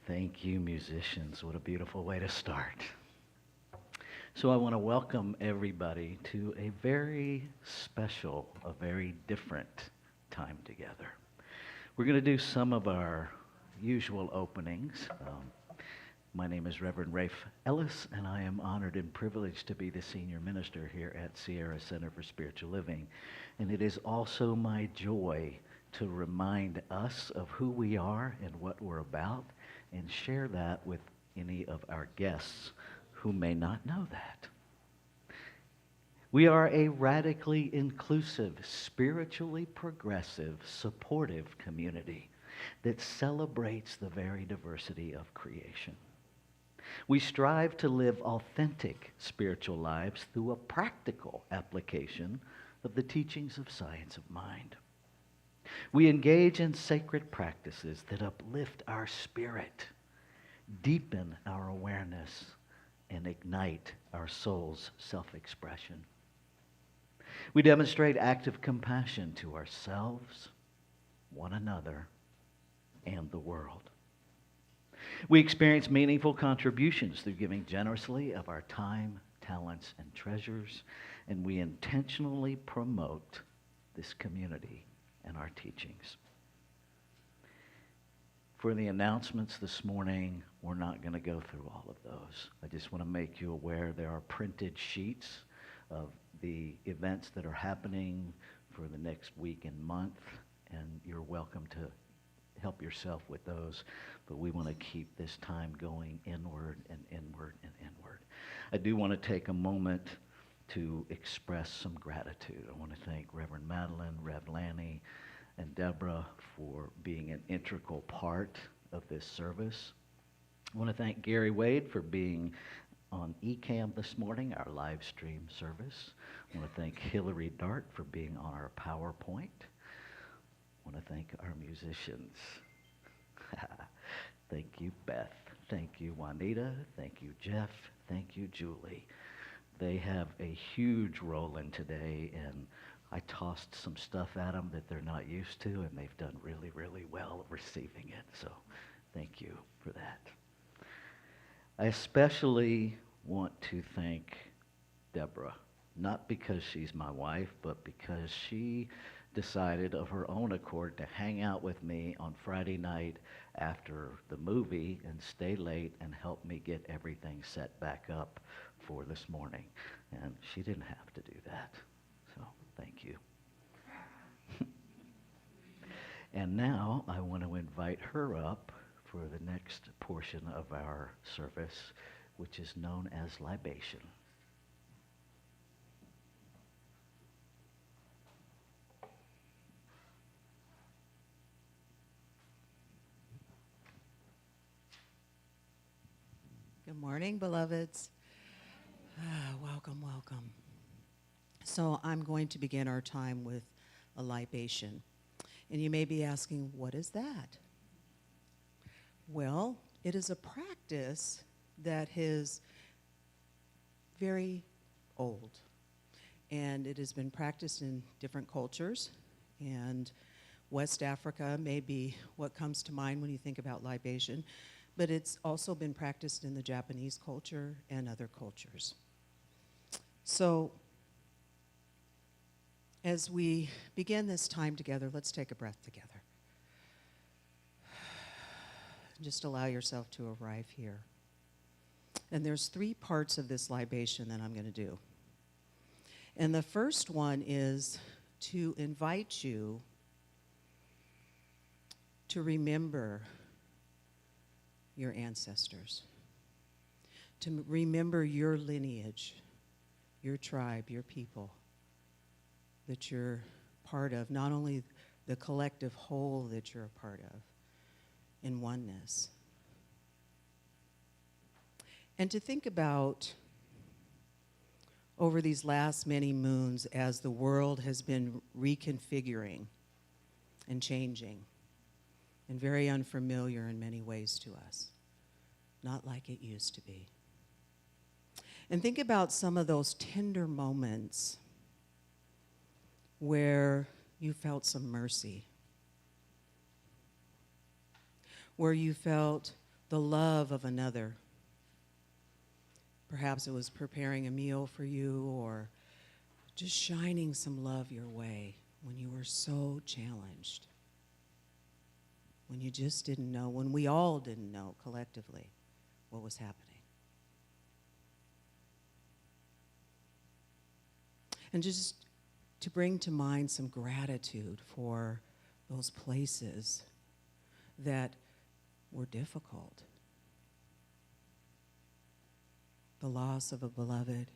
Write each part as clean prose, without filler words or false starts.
Thank you, musicians. What a beautiful way to start. So I want to welcome everybody to a very special, a very different time together. We're going to do some of our usual openings. My name is Reverend Rafe Ellis, and I am honored and privileged to be the senior minister here at Sierra Center for Spiritual Living. And it is also my joy to remind us of who we are and what we're about, and share that with any of our guests who may not know that. We are a radically inclusive, spiritually progressive, supportive community that celebrates the very diversity of creation. We strive to live authentic spiritual lives through a practical application of the teachings of science of mind. We engage in sacred practices that uplift our spirit, deepen our awareness, and ignite our soul's self-expression. We demonstrate active compassion to ourselves, one another, and the world. We experience meaningful contributions through giving generously of our time, talents, and treasures, and we intentionally promote this community and our teachings. For the announcements this morning, we're not going to go through all of those. I just want to make you aware there are printed sheets of the events that are happening for the next week and month, and you're welcome to help yourself with those. But we want to keep this time going inward and inward and inward. I do want to take a moment to express some gratitude. I want to thank Reverend Madeline, Rev Lanny, and Deborah for being an integral part of this service. I want to thank Gary Wade for being on eCam this morning, our live stream service. I want to thank Hillary Dart for being on our PowerPoint. I want to thank our musicians. Thank you, Beth. Thank you, Juanita. Thank you, Jeff. Thank you, Julie. They have a huge role in today, and I tossed some stuff at them that they're not used to, and they've done really, really well receiving it. So thank you for that. I especially want to thank Deborah, not because she's my wife, but because she decided of her own accord to hang out with me on Friday night after the movie and stay late and help me get everything set back up for this morning. And she didn't have to do that. So thank you. And now I want to invite her up for the next portion of our service, which is known as libation. Good morning, beloveds. Welcome, welcome. So I'm going to begin our time with a libation. And you may be asking, what is that? Well, it is a practice that is very old. And it has been practiced in different cultures. And West Africa may be what comes to mind when you think about libation. But it's also been practiced in the Japanese culture and other cultures. So as we begin this time together, let's take a breath together. Just allow yourself to arrive here. And there's 3 parts of this libation that I'm going to do. And the first one is to invite you to remember your ancestors, to remember your lineage, your tribe, your people that you're part of, not only the collective whole that you're a part of in oneness. And to think about over these last many moons as the world has been reconfiguring and changing and very unfamiliar in many ways to us, not like it used to be. And think about some of those tender moments where you felt some mercy, where you felt the love of another. Perhaps it was preparing a meal for you or just shining some love your way when you were so challenged, when you just didn't know, when we all didn't know collectively what was happening. And just to bring to mind some gratitude for those places that were difficult. The loss of a beloved,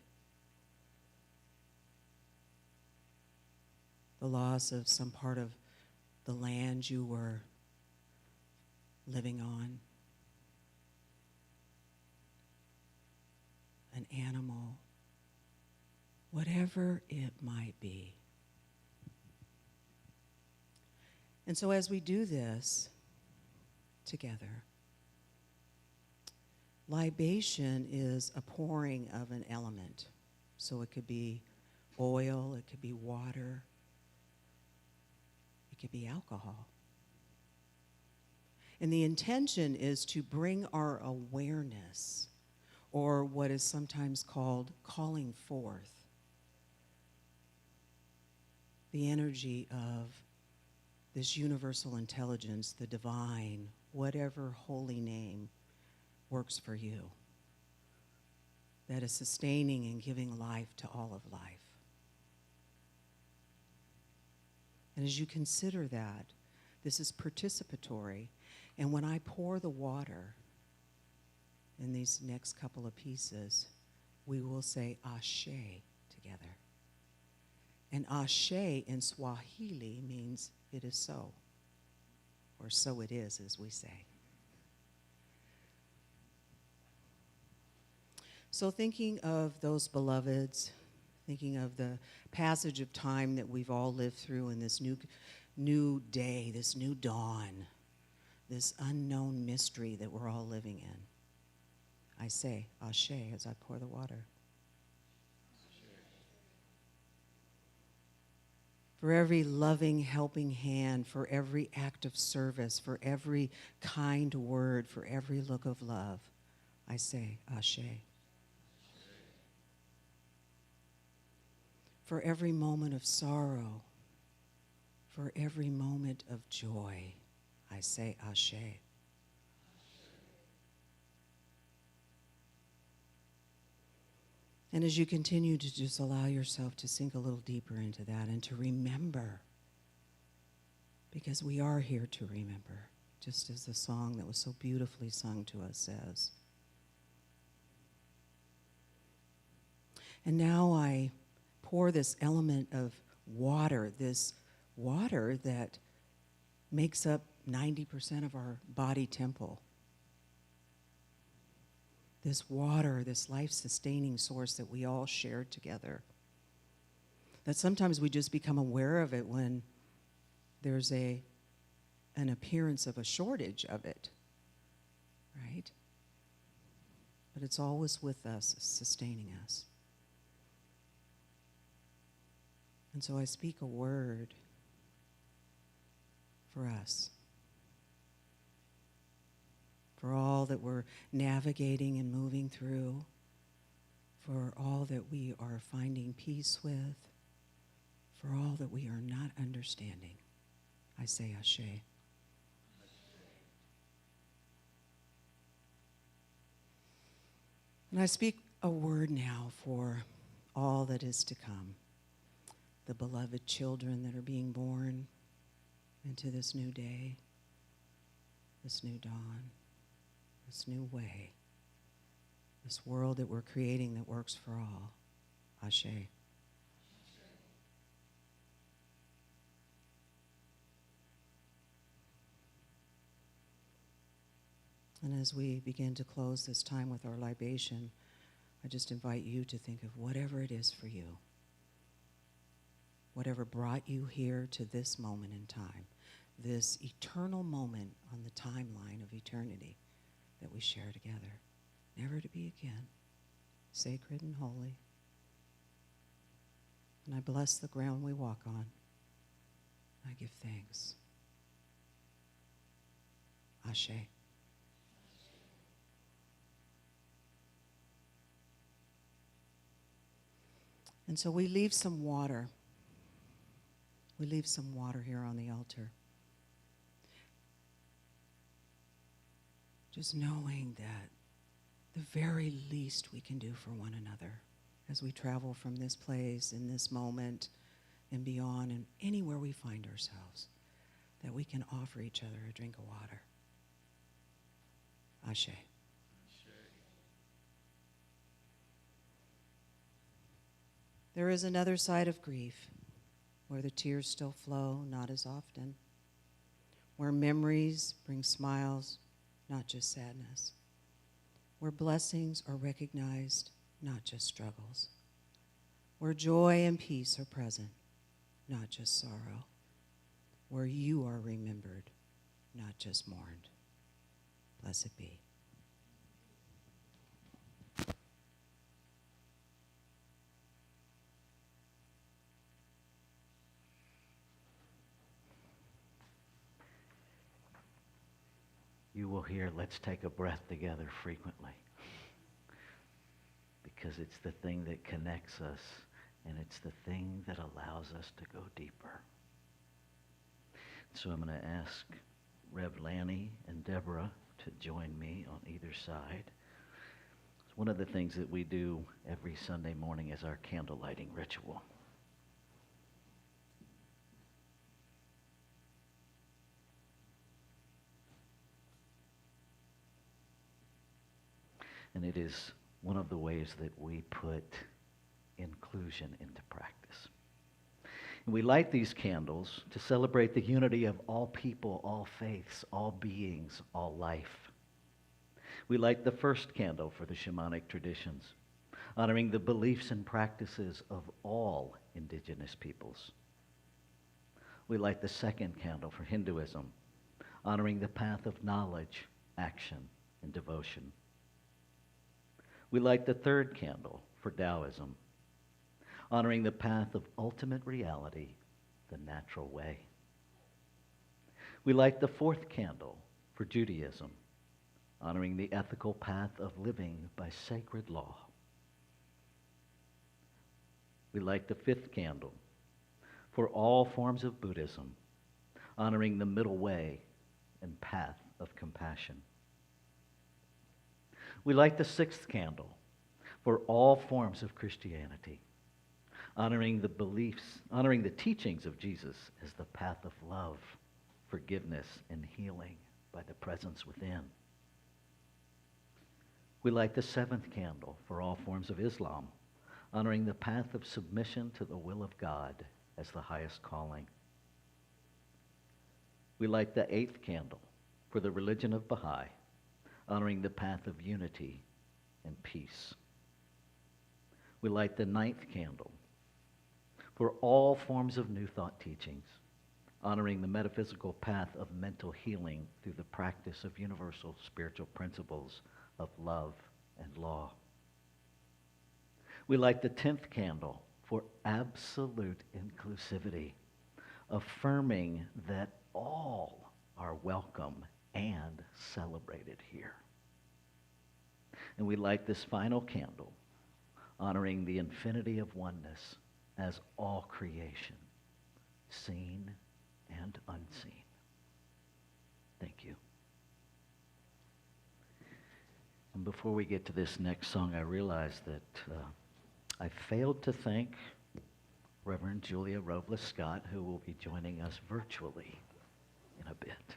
the loss of some part of the land you were living on, an animal, whatever it might be. And so as we do this together, libation is a pouring of an element. So it could be oil, it could be water, it could be alcohol. And the intention is to bring our awareness, or what is sometimes called calling forth, the energy of this universal intelligence, the divine, whatever holy name works for you, that is sustaining and giving life to all of life. And as you consider that, this is participatory. And when I pour the water in these next couple of pieces, we will say Ashe together. And Ashe in Swahili means it is so, or so it is, as we say. So thinking of those beloveds, thinking of the passage of time that we've all lived through in this new day, this new dawn, this unknown mystery that we're all living in, I say, Ashe, as I pour the water. For every loving, helping hand, for every act of service, for every kind word, for every look of love, I say, Ashe. For every moment of sorrow, for every moment of joy, I say, Ashe. And as you continue to just allow yourself to sink a little deeper into that and to remember, because we are here to remember, just as the song that was so beautifully sung to us says. And now I pour this element of water, this water that makes up 90% of our body temple. This water, this life-sustaining source that we all share together. That sometimes we just become aware of it when there's an appearance of a shortage of it, right? But it's always with us, sustaining us. And so I speak a word for us, for all that we're navigating and moving through, for all that we are finding peace with, for all that we are not understanding. I say Ashe. And I speak a word now for all that is to come. The beloved children that are being born into this new day, this new dawn, this new way, this world that we're creating that works for all. Ashe. And as we begin to close this time with our libation, I just invite you to think of whatever it is for you. Whatever brought you here to this moment in time, this eternal moment on the timeline of eternity that we share together, never to be again, sacred and holy. And I bless the ground we walk on. I give thanks. Ashe. And so we leave some water. We leave some water here on the altar. Just knowing that the very least we can do for one another as we travel from this place, in this moment, and beyond, and anywhere we find ourselves, that we can offer each other a drink of water. Ashe. There is another side of grief, where the tears still flow, not as often, where memories bring smiles, not just sadness, where blessings are recognized, not just struggles, where joy and peace are present, not just sorrow, where you are remembered, not just mourned. Blessed be. You will hear, let's take a breath together frequently. Because it's the thing that connects us, and it's the thing that allows us to go deeper. So I'm going to ask Rev Lanny and Deborah to join me on either side. One of the things that we do every Sunday morning is our candle lighting ritual. And it is one of the ways that we put inclusion into practice. And we light these candles to celebrate the unity of all people, all faiths, all beings, all life. We light the first candle for the shamanic traditions, honoring the beliefs and practices of all indigenous peoples. We light the second candle for Hinduism, honoring the path of knowledge, action, and devotion. We light the third candle for Taoism, honoring the path of ultimate reality, the natural way. We light the fourth candle for Judaism, honoring the ethical path of living by sacred law. We light the fifth candle for all forms of Buddhism, honoring the middle way and path of compassion. We light the sixth candle for all forms of Christianity, honoring the beliefs, honoring the teachings of Jesus as the path of love, forgiveness, and healing by the presence within. We light the seventh candle for all forms of Islam, honoring the path of submission to the will of God as the highest calling. We light the eighth candle for the religion of Baha'i, honoring the path of unity and peace. We light the ninth candle for all forms of New Thought teachings, honoring the metaphysical path of mental healing through the practice of universal spiritual principles of love and law. We light the 10th candle for absolute inclusivity, affirming that all are welcome and celebrated here. And we light this final candle, honoring the infinity of oneness as all creation, seen and unseen. Thank you. And before we get to this next song, I realize that I failed to thank Reverend Julia Robles Scott, who will be joining us virtually in a bit.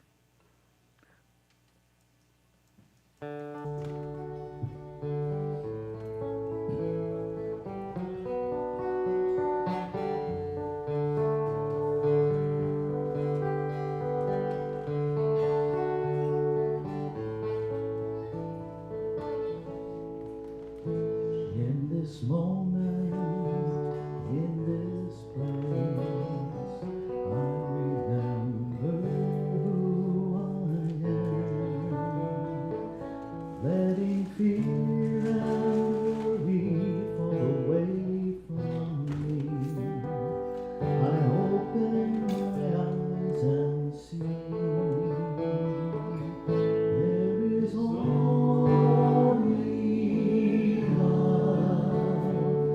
In this moment, in this place, I remember who I am, letting fear and worry fall away from me. I open my eyes and see there is only love.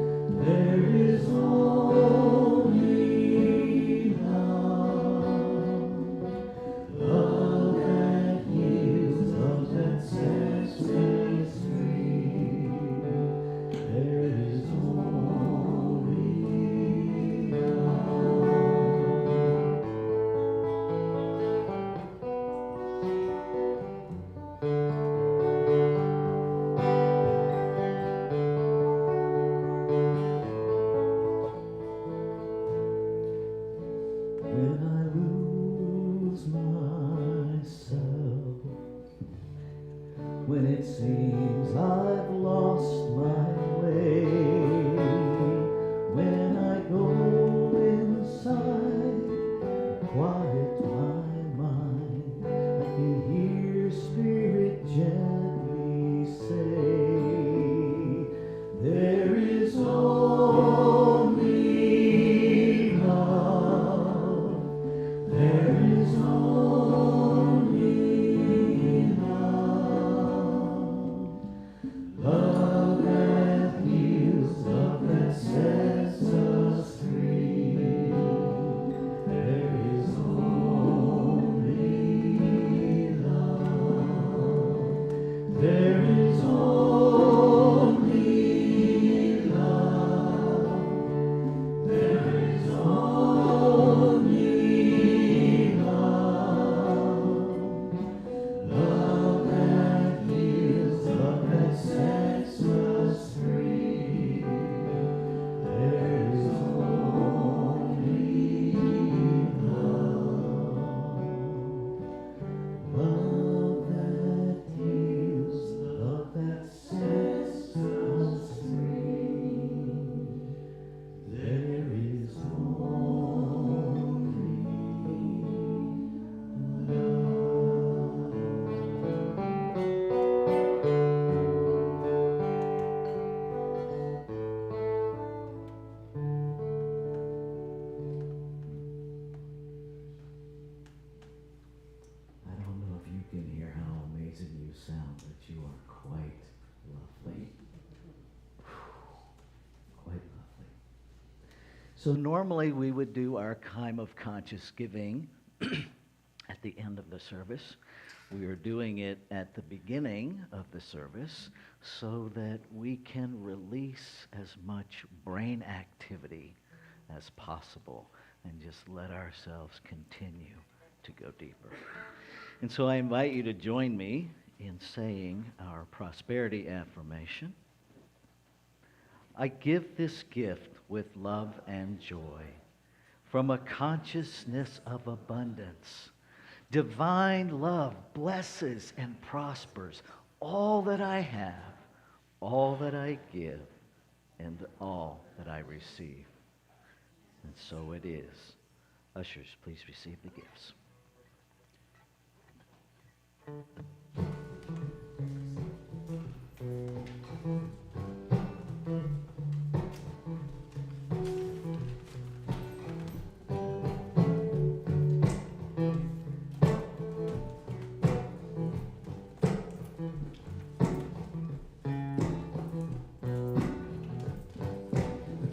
So normally we would do our time of conscious giving at the end of the service. We are doing it at the beginning of the service so that we can release as much brain activity as possible and just let ourselves continue to go deeper. And so I invite you to join me in saying our prosperity affirmation. I give this gift with love and joy from a consciousness of abundance. Divine love blesses and prospers all that I have, all that I give, and all that I receive. And so it is. Ushers, please receive the gifts.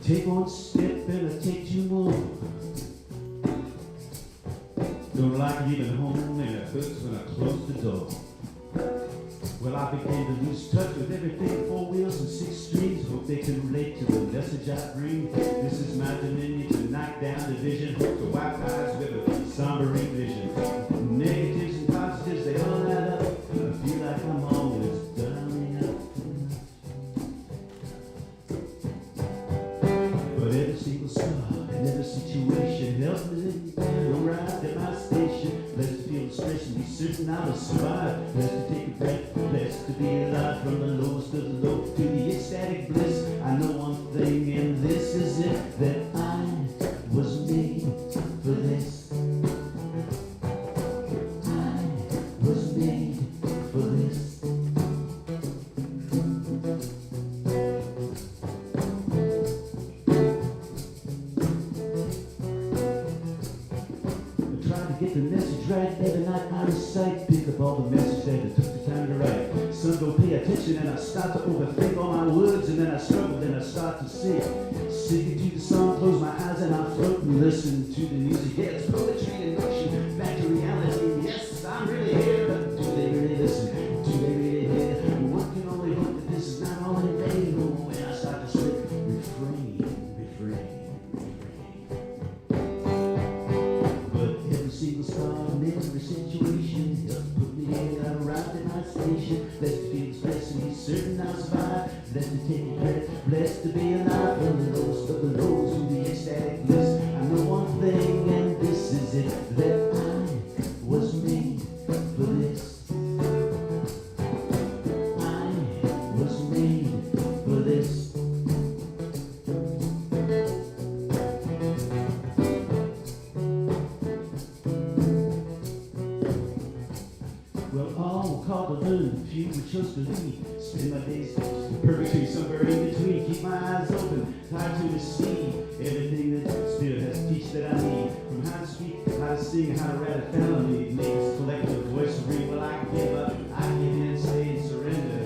Take one step and I take two more. Don't like leaving home and it hurts when I close the door. Well, I began to lose touch with everything, 4 wheels and 6 streets. Hope they can relate to the message I bring. This is my dominion to knock down division. To white eyes with a somber vision. Negatives and positives, they all add up. I feel like I'm always dialing up. But every single star and every situation helps me arrive at my station. Blessed to feel the stress and be certain I will survive. Blessed to take a breath, blessed to be alive. From the lowest of the low to the ecstatic bliss. I know one thing and this is it, that I was made for this. I was made for this. Get the message right every night out of sight. Pick up all the message that I took the time to write. Son, don't pay attention and I start to overthink all my words. And then I struggle, then I start to sing. Singing to the song, close my eyes and I float and listen to the music. Yeah, it's poetry in motion, back to reality. Yes, I'm really here, but do they really listen? Do they really hear? One can only hope that this is not all in vain. Oh, when I start to slip, refrain. Single star in every situation helps put me in. I arrived at my station. Blessed to feel blessed and be certain I'll survive. Blessed to take a breath, blessed to be alive. From the lowest of the lows to the ecstatic bliss. I know one thing and this is it, that I was made for this. I was made for this. Called to learn, few would chose to lead. Spend my days purgatory somewhere in between. Keep my eyes open, hard to receive everything that Spirit has to teach that I need. From how to speak, how to sing, how to write a felony. Make this collective voice of read. Well, I give up, I give in, stay and surrender.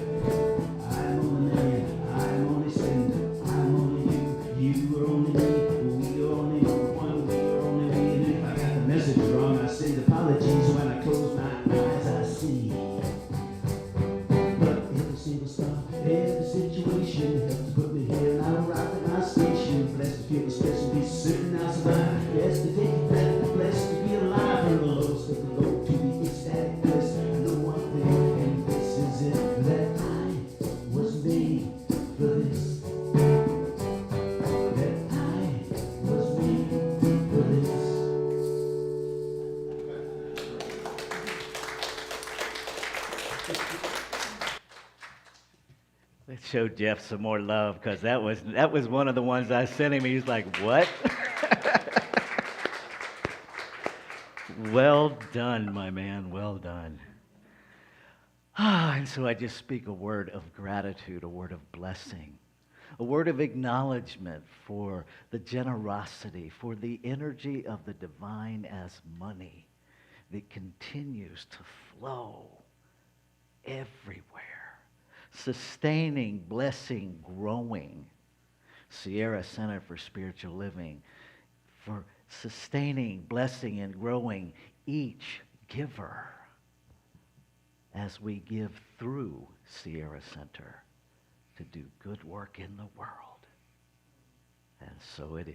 I'm only man, I'm only sender. I'm only you, you are only me. We are only one, we are only we. And if I got the message wrong, I send apologies. When I close my eyes, I see. Single star, every situation helps to put me here. And I arrive at my station. Blessed to feel the stress and be certain I'll survive. Blessed to take a breath, blessed to be alive. From the lowest of the low to the ecstatic bliss. I know one thing, and this is it, that I was made for this. That I was made for this. Let's show Jeff some more love, because that was one of the ones I sent him. He's like, what? Well done, my man, well done. And so I just speak a word of gratitude, a word of blessing, a word of acknowledgement for the generosity, for the energy of the divine as money that continues to flow everywhere. Sustaining, blessing, growing. Sierra Center for Spiritual Living for sustaining, blessing, and growing each giver as we give through Sierra Center to do good work in the world. And so it is.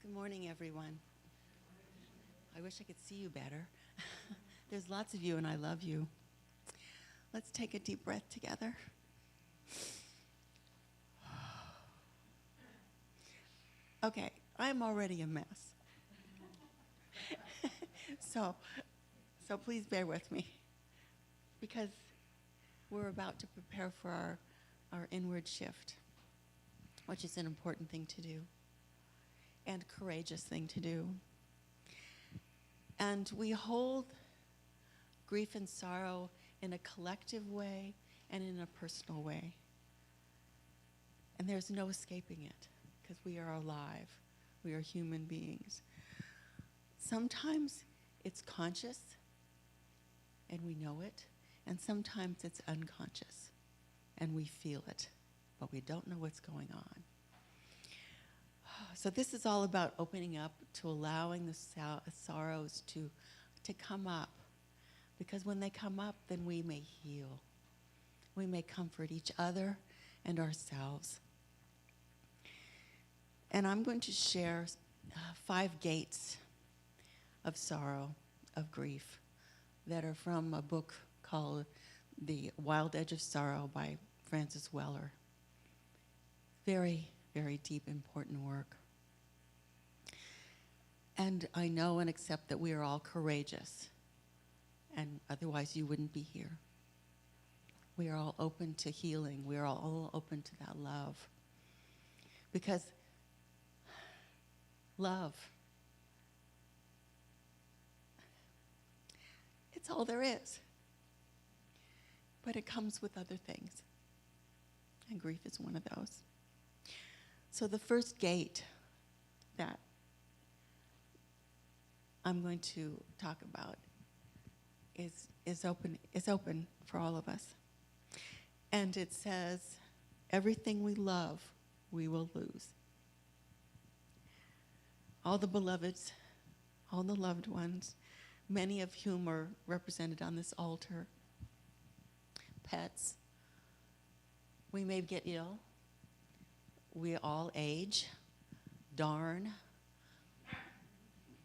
Good morning, everyone. I wish I could see you better. There's lots of you, and I love you. Let's take a deep breath together. Okay, I'm already a mess. So please bear with me, because we're about to prepare for our inward shift, which is an important thing to do and courageous thing to do. And we hold grief and sorrow in a collective way and in a personal way. And there's no escaping it, because we are alive. We are human beings. Sometimes it's conscious and we know it, and sometimes it's unconscious and we feel it, but we don't know what's going on. So this is all about opening up to allowing the sorrows to come up, because when they come up, then we may heal. We may comfort each other and ourselves. And I'm going to share 5 gates of sorrow, of grief, that are from a book called The Wild Edge of Sorrow by Francis Weller. Very, very deep, important work. And I know and accept that we are all courageous, and otherwise you wouldn't be here. We are all open to healing. We are all open to that love. Because love, it's all there is. But it comes with other things. And grief is one of those. So the first gate that I'm going to talk about is open for all of us. And it says, everything we love, we will lose. All the beloveds, all the loved ones, many of whom are represented on this altar. Pets. We may get ill. We all age. Darn.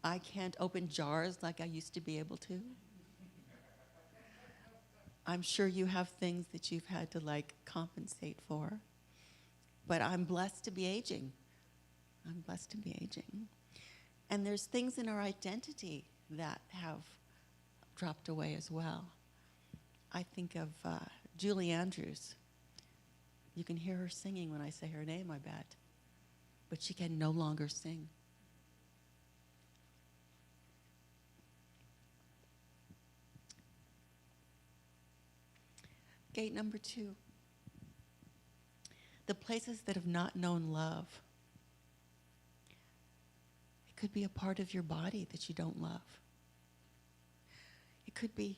I can't open jars like I used to be able to. I'm sure you have things that you've had to compensate for. But I'm blessed to be aging. I'm blessed to be aging. And there's things in our identity that have dropped away as well. I think of Julie Andrews. You can hear her singing when I say her name, I bet. But she can no longer sing. Gate number 2. The places that have not known love. It could be a part of your body that you don't love. It could be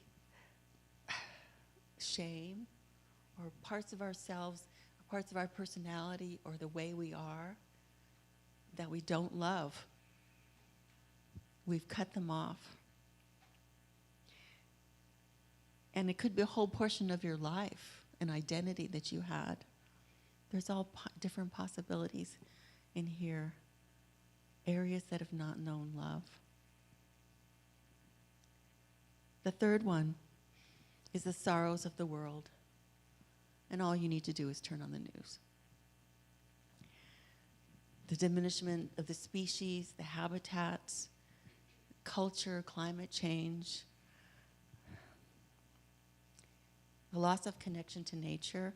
shame, or parts of ourselves, or parts of our personality, or the way we are that we don't love. We've cut them off. And it could be a whole portion of your life, an identity that you had. There's all different possibilities in here, areas that have not known love. The third one is the sorrows of the world. And all you need to do is turn on the news. The diminishment of the species, the habitats, culture, climate change, the loss of connection to nature.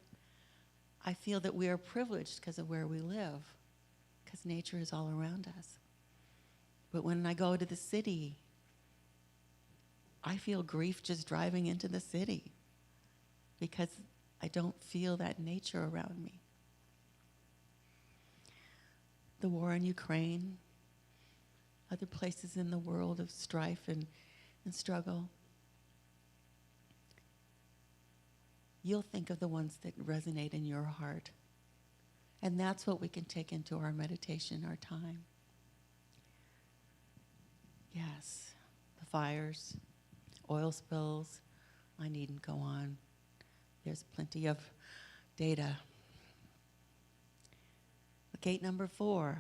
I feel that we are privileged because of where we live, because nature is all around us. But when I go to the city, I feel grief just driving into the city because I don't feel that nature around me. The war in Ukraine, other places in the world of strife and struggle, you'll think of the ones that resonate in your heart. And that's what we can take into our meditation, our time. Yes, the fires, oil spills, I needn't go on. There's plenty of data. Gate number 4,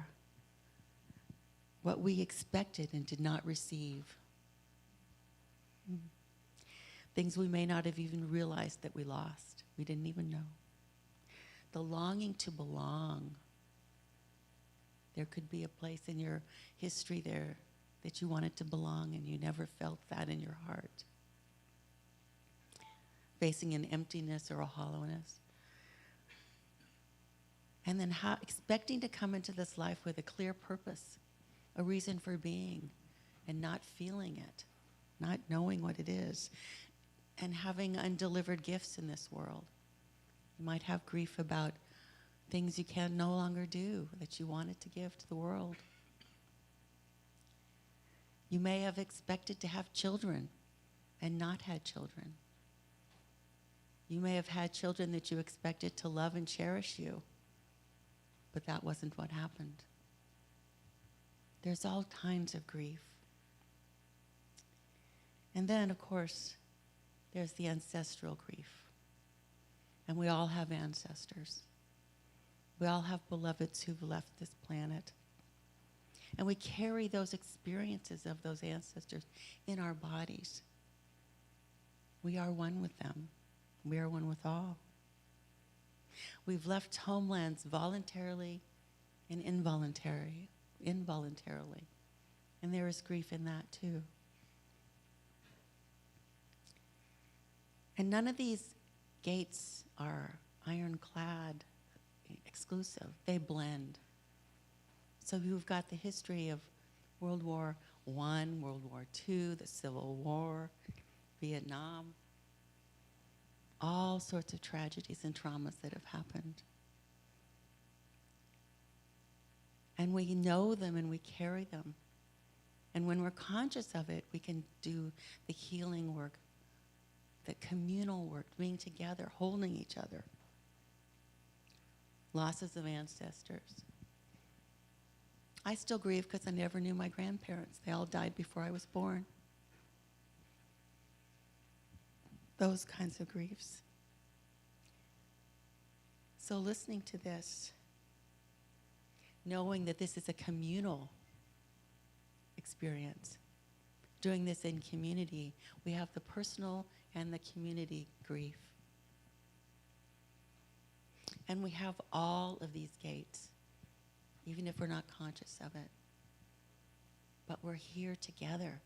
what we expected and did not receive. Things we may not have even realized that we lost. We didn't even know. The longing to belong. There could be a place in your history there that you wanted to belong and you never felt that in your heart. Facing an emptiness or a hollowness. And then expecting to come into this life with a clear purpose, a reason for being, and not feeling it, not knowing what it is, and having undelivered gifts in this world. You might have grief about things you can no longer do that you wanted to give to the world. You may have expected to have children and not had children. You may have had children that you expected to love and cherish you, but that wasn't what happened. There's all kinds of grief. And then, of course, there's the ancestral grief. And we all have ancestors. We all have beloveds who've left this planet. And we carry those experiences of those ancestors in our bodies. We are one with them. We are one with all. We've left homelands voluntarily and involuntarily. And there is grief in that too. And none of these gates are ironclad, exclusive. They blend. So you've got the history of World War I, World War II, the Civil War, Vietnam, all sorts of tragedies and traumas that have happened. And we know them and we carry them. And when we're conscious of it, we can do the healing work, the communal work, being together, holding each other. Losses of ancestors. I still grieve because I never knew my grandparents. They all died before I was born. Those kinds of griefs. So listening to this, knowing that this is a communal experience, doing this in community, we have the personal and the community grief. And we have all of these gates, even if we're not conscious of it. But we're here together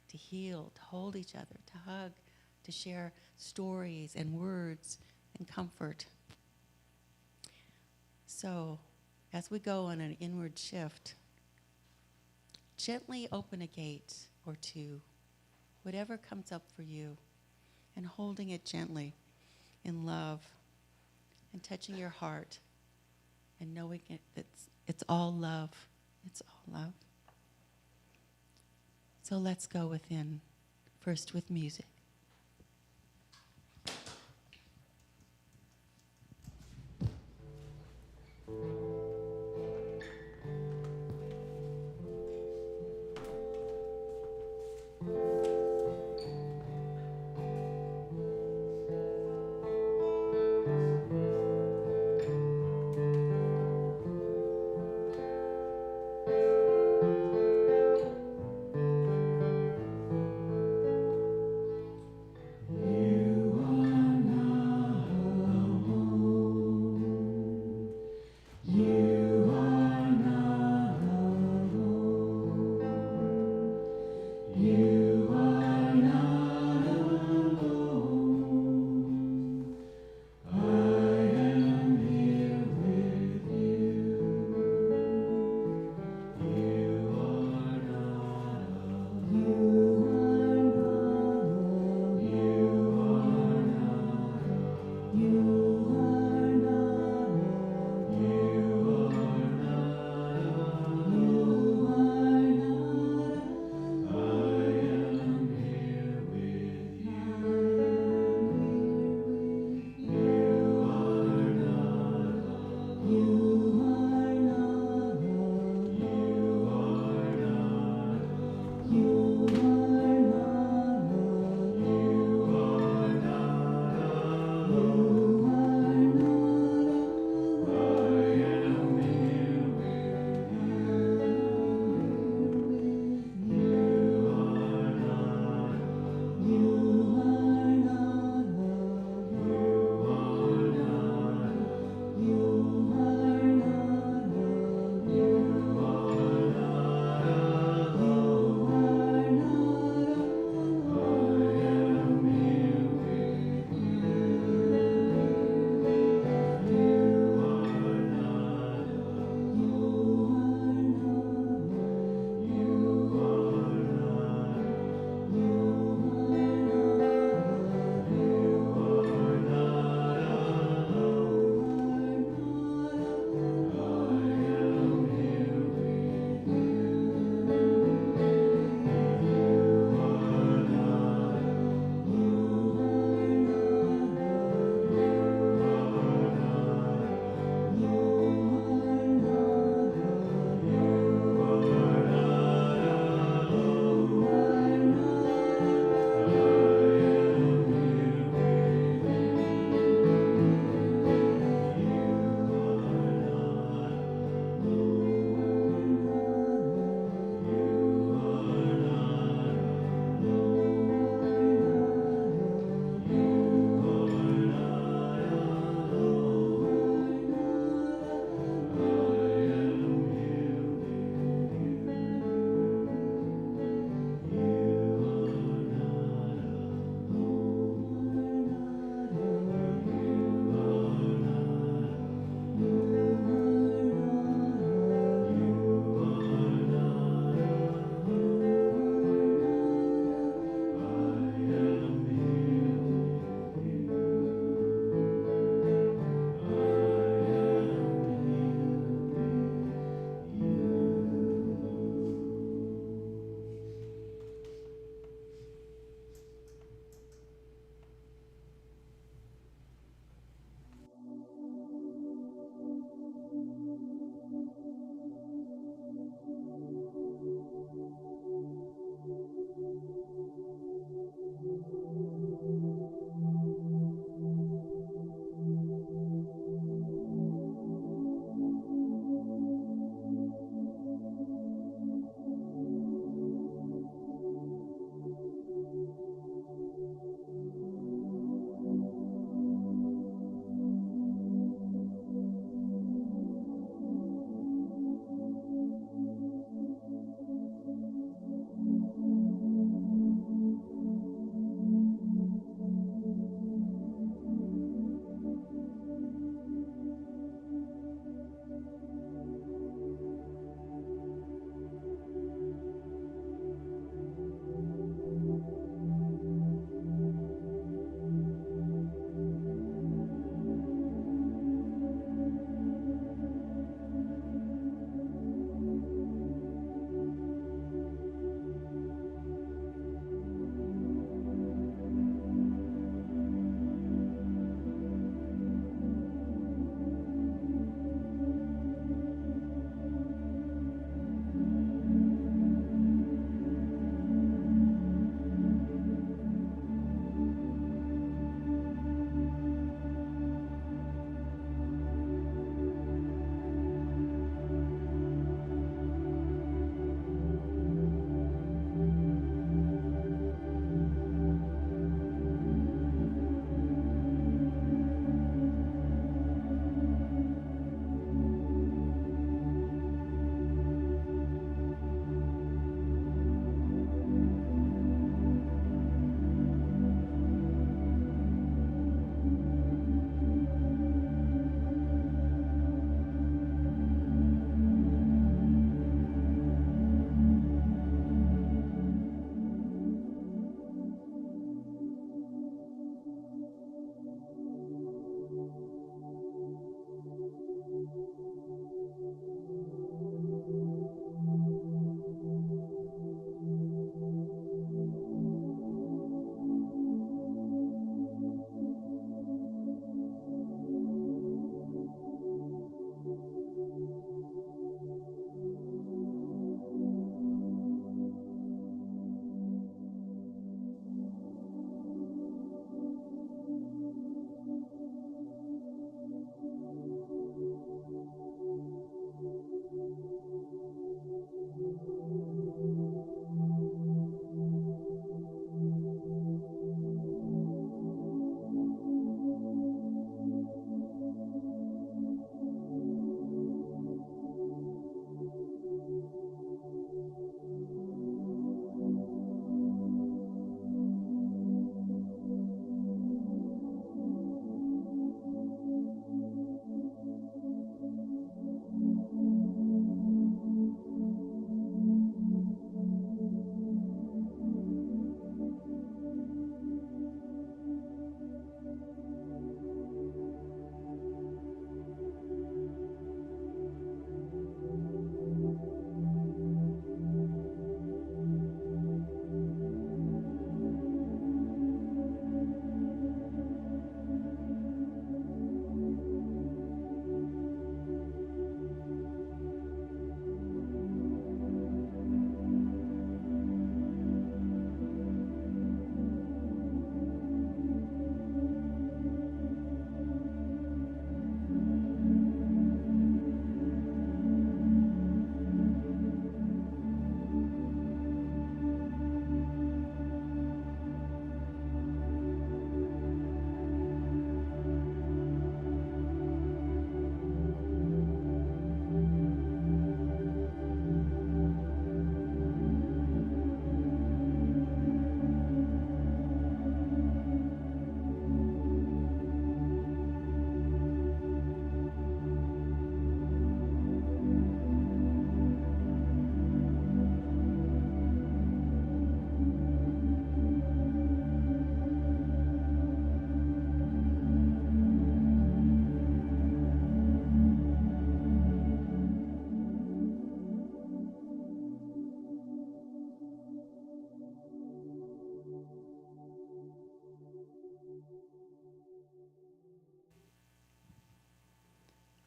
to heal, to hold each other, to hug, to share stories and words and comfort. So, as we go on an inward shift, gently open a gate or two, whatever comes up for you, and holding it gently in love and touching your heart and knowing that it's all love. It's all love. So let's go within, first with music.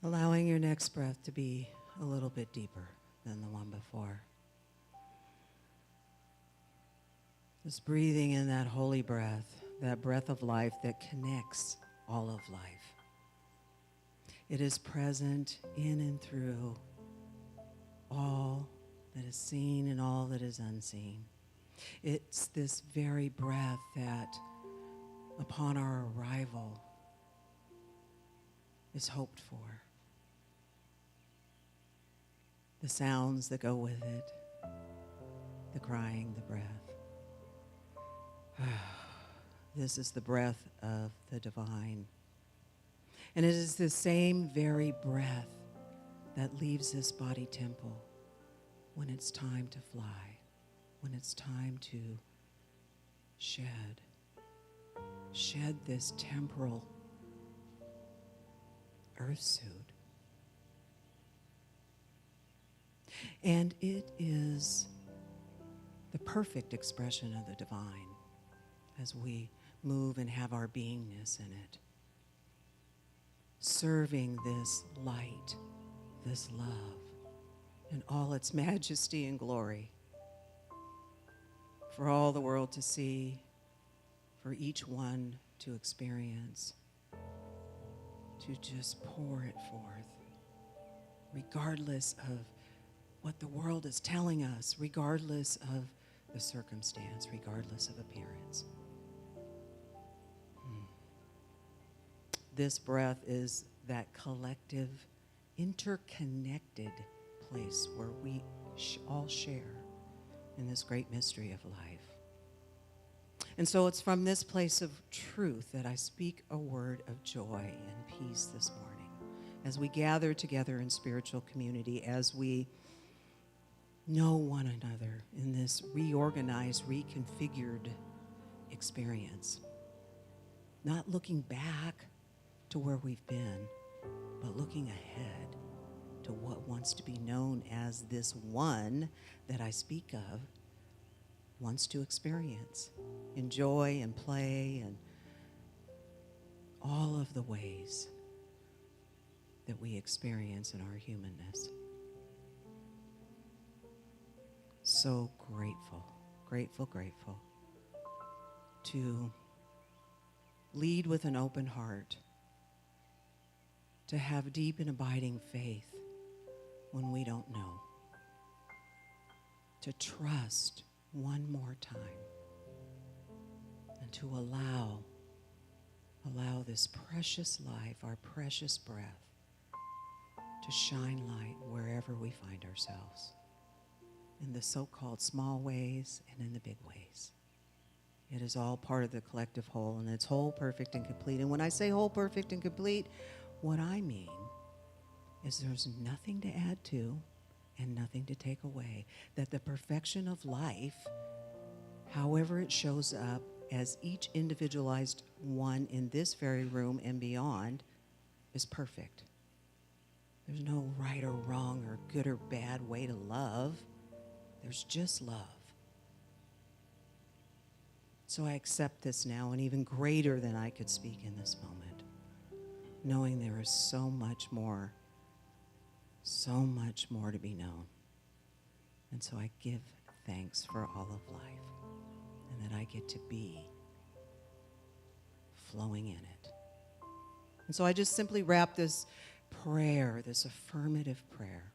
Allowing your next breath to be a little bit deeper than the one before. Just breathing in that holy breath, that breath of life that connects all of life. It is present in and through all that is seen and all that is unseen. It's this very breath that, upon our arrival, is hoped for. The sounds that go with it, the crying, the breath. This is the breath of the divine. And it is the same very breath that leaves this body temple when it's time to fly, when it's time to shed this temporal earth suit. And it is the perfect expression of the divine as we move and have our beingness in it, serving this light, this love, in all its majesty and glory, for all the world to see, for each one to experience, to just pour it forth, regardless of what the world is telling us, regardless of the circumstance, regardless of appearance. This breath is that collective, interconnected place where we all share in this great mystery of life. And so it's from this place of truth that I speak a word of joy and peace this morning as we gather together in spiritual community, as we know one another in this reorganized, reconfigured experience. Not looking back to where we've been, but looking ahead to what wants to be known as this one that I speak of wants to experience, enjoy and play, and all of the ways that we experience in our humanness. So grateful, grateful, grateful to lead with an open heart, to have deep and abiding faith when we don't know, to trust one more time, and to allow this precious life, our precious breath, to shine light wherever we find ourselves, in the so-called small ways and in the big ways. It is all part of the collective whole, and it's whole, perfect, and complete. And when I say whole, perfect, and complete, what I mean is there's nothing to add to and nothing to take away. That the perfection of life, however it shows up as each individualized one in this very room and beyond, is perfect. There's no right or wrong or good or bad way to love. There's just love. So I accept this now, and even greater than I could speak in this moment, knowing there is so much more to be known. And so I give thanks for all of life, and that I get to be flowing in it. And so I just simply wrap this prayer, this affirmative prayer,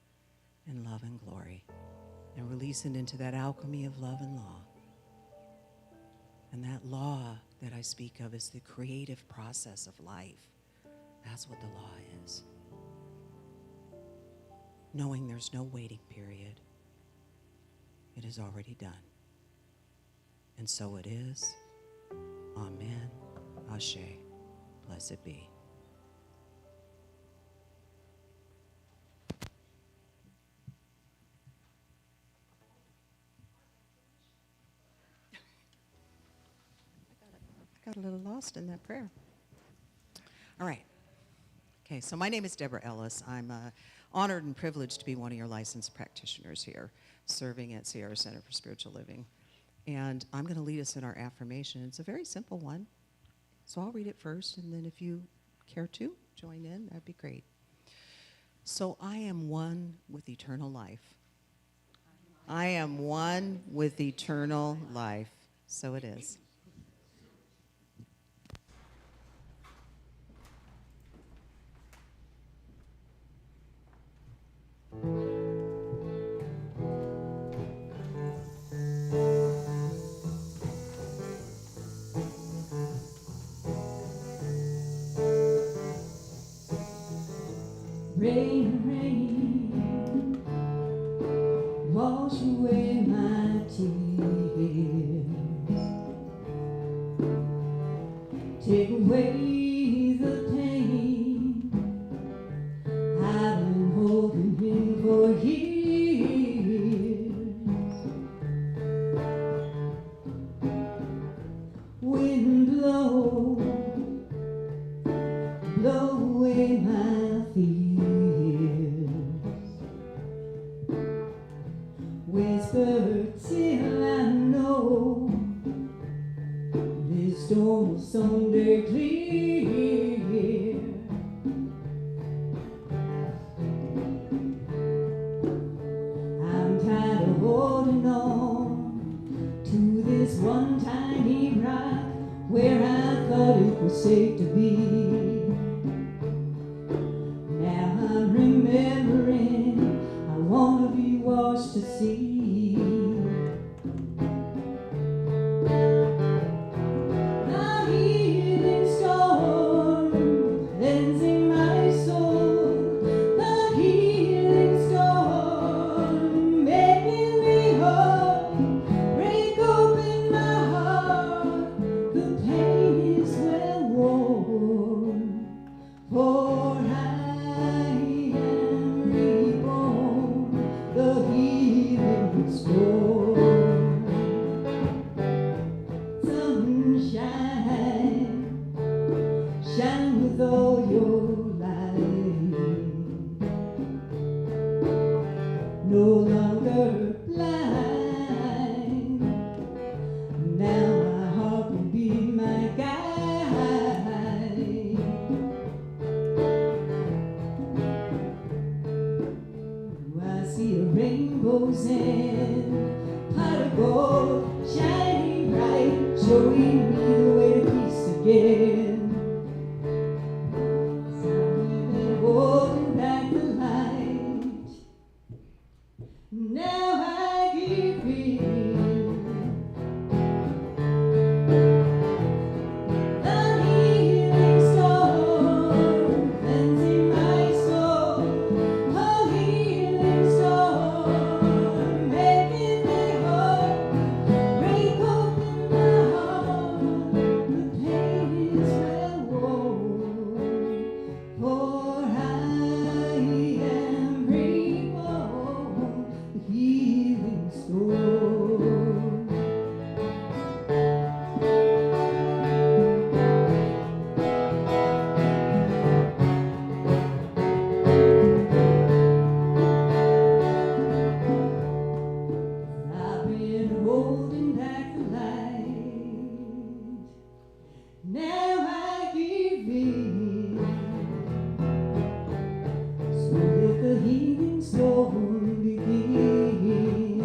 in love and glory, and release it into that alchemy of love and law. And that law that I speak of is the creative process of life. That's what the law is. Knowing there's no waiting period. It is already done. And so it is. Amen. Ashe. Blessed be. I got a little lost in that prayer. All right. Okay, so my name is Deborah Ellis. I'm honored and privileged to be one of your licensed practitioners here, serving at Sierra Center for Spiritual Living. And I'm going to lead us in our affirmation. It's a very simple one. So I'll read it first, and then if you care to join in, that'd be great. So I am one with eternal life. I am one with eternal life. So it is. Rain, rain, wash away my tears. Take away the pain I've been holding in for years. Wind blow, blow away my fears. Whisper till I know this storm will someday clear. I'm tired of holding on to this one tiny rock where I thought it was safe to be. Now I'm remembering I wanna be washed to sea. The healing storm cleansing my soul. The healing storm making me whole. Break open my heart. The pain is well worn. For I am reborn. The healing storm. Sunshine, shine with all your light. No longer blind. Now my heart will be my guide. I see rainbows and pot of gold shining bright, showing me the way to peace again. 'Cause I've been holding back the light. Now I give in. The healing storm cleansing my soul. The healing storm making me whole. Break open my heart. The pain is well worn. For I am reborn. The healing storm. I've been holding back the light. Now I give in. So let the healing storm begin.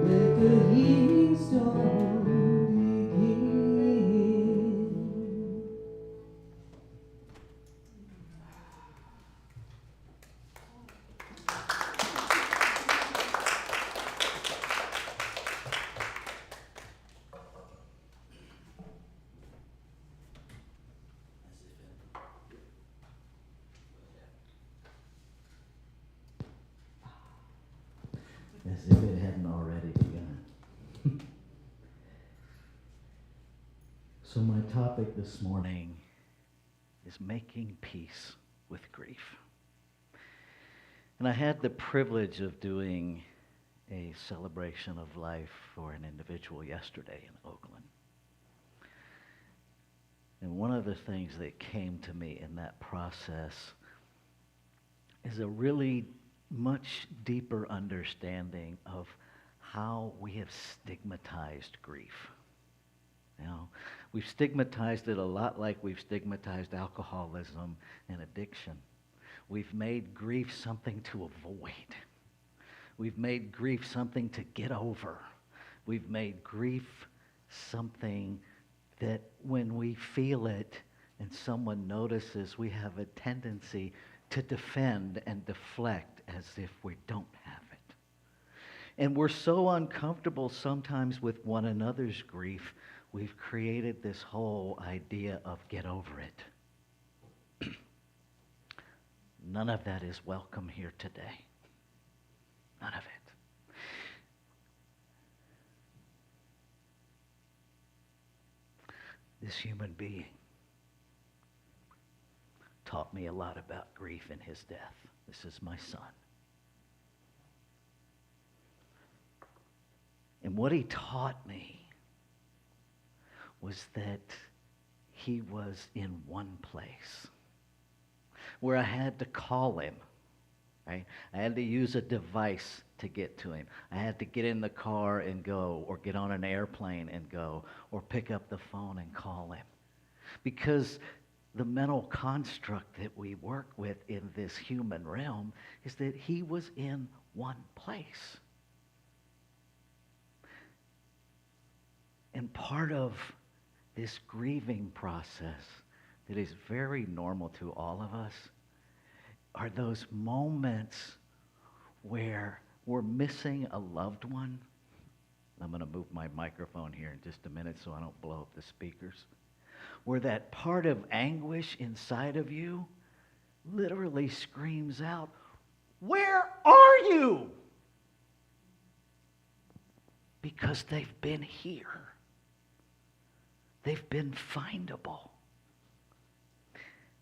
Let the healing storm begin. As if it hadn't already begun. So my topic this morning is making peace with grief. And I had the privilege of doing a celebration of life for an individual yesterday in Oakland. And one of the things that came to me in that process is a really much deeper understanding of how we have stigmatized grief. You know, we've stigmatized it a lot like we've stigmatized alcoholism and addiction. We've made grief something to avoid. We've made grief something to get over. We've made grief something that when we feel it and someone notices, we have a tendency to defend and deflect as if we don't have it. And we're so uncomfortable sometimes with one another's grief, we've created this whole idea of get over it. None of that is welcome here today. None of it. This human being taught me a lot about grief in his death. This is my son. And what he taught me was that he was in one place where I had to call him. Right? I had to use a device to get to him. I had to get in the car and go, or get on an airplane and go, or pick up the phone and call him. Because the mental construct that we work with in this human realm is that he was in one place. And part of this grieving process that is very normal to all of us are those moments where we're missing a loved one. I'm going to move my microphone here in just a minute so I don't blow up the speakers. Where that part of anguish inside of you literally screams out, "Where are you?" Because they've been here. They've been findable.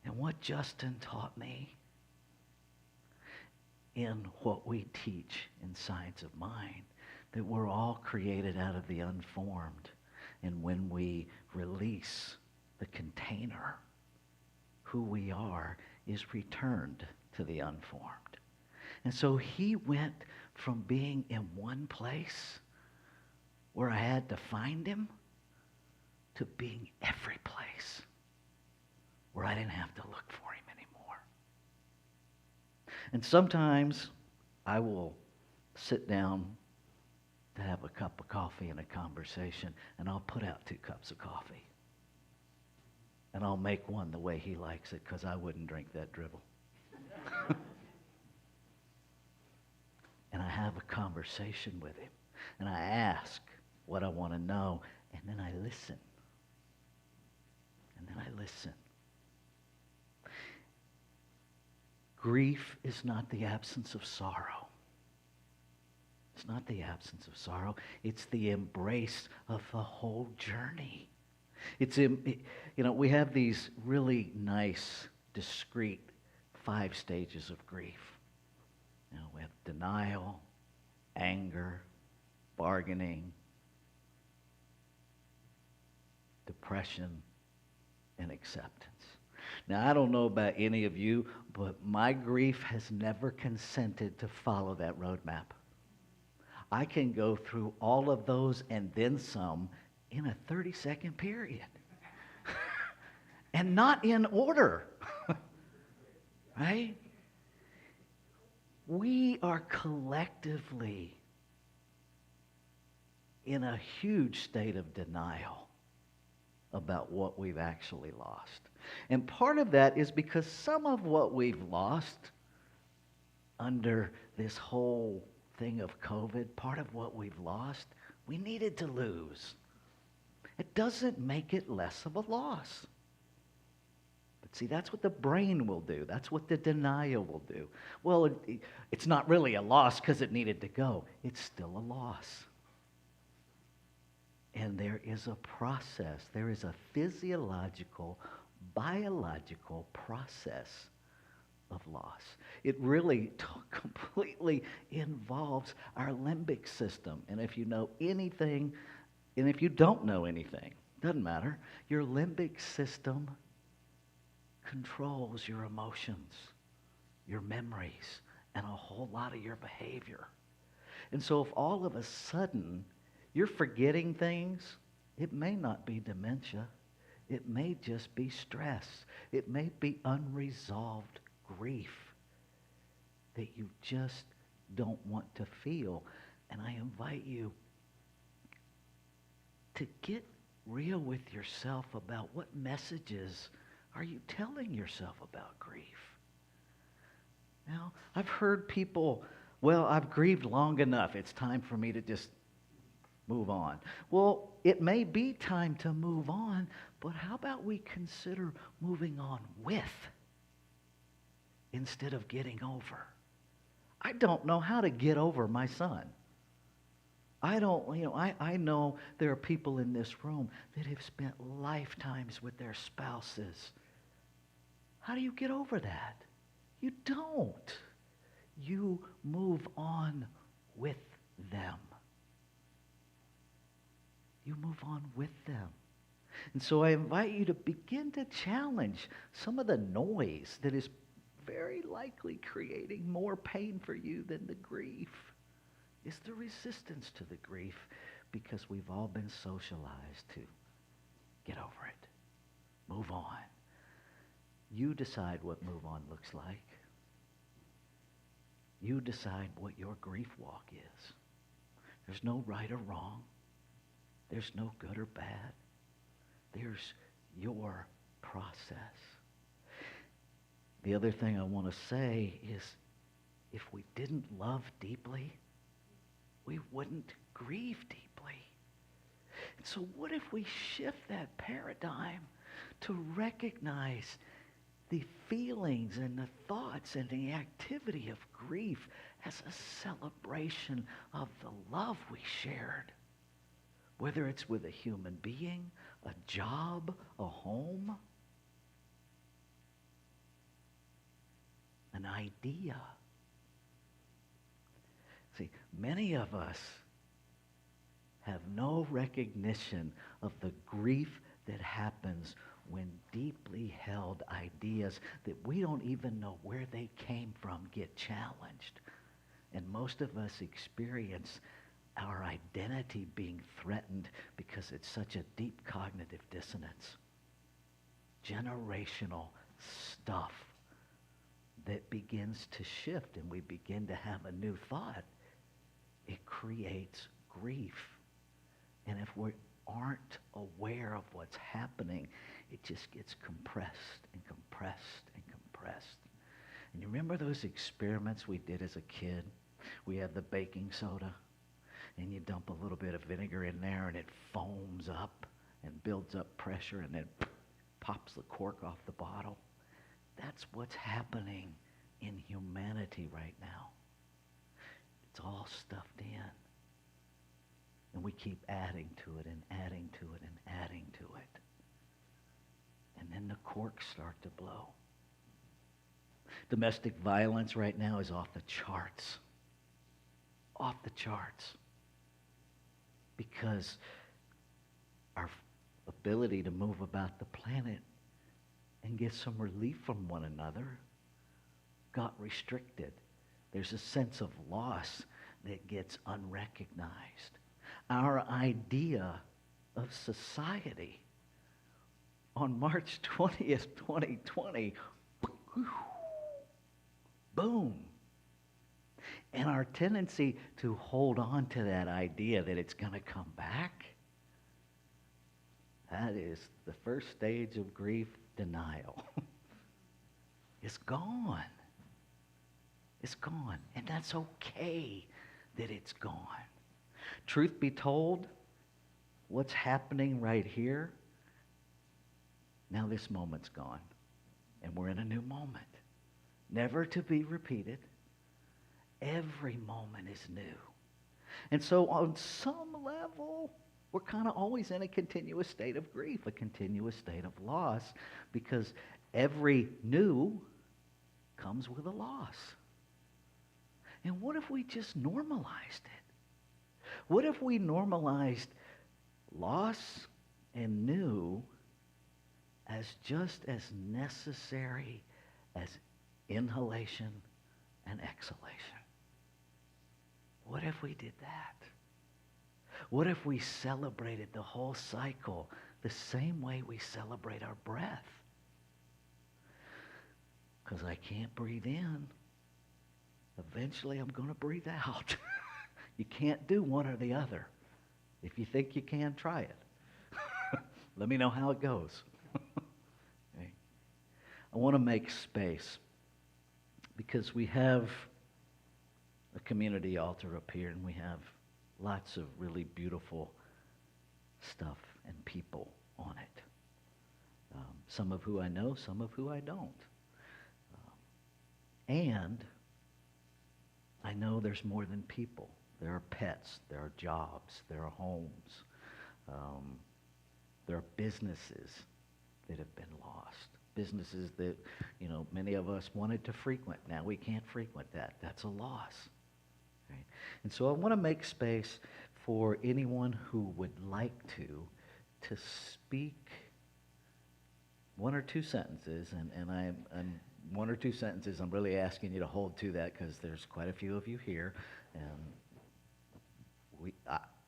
And what Justin taught me in what we teach in Science of Mind, that we're all created out of the unformed. And when we release the container, who we are is returned to the unformed. And so he went from being in one place where I had to find him to being every place where I didn't have to look for him anymore. And sometimes I will sit down to have a cup of coffee and a conversation, and I'll put out 2 cups of coffee. And I'll make one the way he likes it, because I wouldn't drink that dribble. And I have a conversation with him. And I ask what I want to know, and then I listen. And then I listen. Grief is not the absence of sorrow. It's not the absence of sorrow. It's the embrace of the whole journey. We have these really nice, discrete 5 stages of grief. We have denial, anger, bargaining, depression, and acceptance. Now, I don't know about any of you, but my grief has never consented to follow that roadmap. I can go through all of those and then some in a 30-second period. And not in order. Right? We are collectively in a huge state of denial about what we've actually lost. And part of that is because some of what we've lost under this whole thing of COVID, part of what we've lost, we needed to lose. It doesn't make it less of a loss. But see, that's what the brain will do. That's what the denial will do. Well, it's not really a loss because it needed to go. It's still a loss. And there is a process. There is a physiological, biological process of loss. It really completely involves our limbic system. And if you know anything, and if you don't know anything, doesn't matter, your limbic system controls your emotions, your memories, and a whole lot of your behavior. And so if all of a sudden you're forgetting things, it may not be dementia. It may just be stress. It may be unresolved grief that you just don't want to feel. And I invite you to get real with yourself about what messages are you telling yourself about grief. Now, I've heard people, well, I've grieved long enough. It's time for me to just move on. Well, it may be time to move on, but how about we consider moving on with instead of getting over? I don't know how to get over my son. I know there are people in this room that have spent lifetimes with their spouses. How do you get over that? You don't. You move on with them. You move on with them. And so I invite you to begin to challenge some of the noise that is very likely creating more pain for you than the grief. Is the resistance to the grief, because we've all been socialized to get over it. Move on. You decide what move on looks like. You decide what your grief walk is. There's no right or wrong. There's no good or bad. There's your process. The other thing I want to say is, if we didn't love deeply, we wouldn't grieve deeply. And so what if we shift that paradigm to recognize the feelings and the thoughts and the activity of grief as a celebration of the love we shared? Whether it's with a human being, a job, a home, an idea. See, many of us have no recognition of the grief that happens when deeply held ideas that we don't even know where they came from get challenged. And most of us experience our identity being threatened because it's such a deep cognitive dissonance. Generational stuff that begins to shift, and we begin to have a new thought. It creates grief. And if we aren't aware of what's happening, it just gets compressed and compressed and compressed. And you remember those experiments we did as a kid? We had the baking soda, and you dump a little bit of vinegar in there, and it foams up and builds up pressure, and then pops the cork off the bottle. That's what's happening in humanity right now. It's all stuffed in. And we keep adding to it and adding to it and adding to it. And then the corks start to blow. Domestic violence right now is off the charts. Off the charts. Because our ability to move about the planet and get some relief from one another got restricted. There's a sense of loss that gets unrecognized. Our idea of society on March 20th, 2020, boom. And our tendency to hold on to that idea that it's going to come back, that is the first stage of grief denial. It's gone. It's gone. And that's okay that it's gone. Truth be told, what's happening right here, now this moment's gone. And we're in a new moment. Never to be repeated. Every moment is new. And so on some level, we're kind of always in a continuous state of grief, a continuous state of loss, because every new comes with a loss. And what if we just normalized it? What if we normalized loss and new as just as necessary as inhalation and exhalation? What if we did that? What if we celebrated the whole cycle the same way we celebrate our breath? Because I can't breathe in eventually I'm going to breathe out. You can't do one or the other. If you think you can, try it. Let me know how it goes. Okay. I want to make space because we have a community altar up here, and we have lots of really beautiful stuff and people on it. Some of who I know, some of who I don't. And I know there's more than people. There are pets, there are jobs, there are homes, there are businesses that have been lost. Businesses that, many of us wanted to frequent. Now we can't frequent that. That's a loss. Right? And so I want to make space for anyone who would like to speak one or two sentences, and I'm one or two sentences, I'm really asking you to hold to that because there's quite a few of you here, and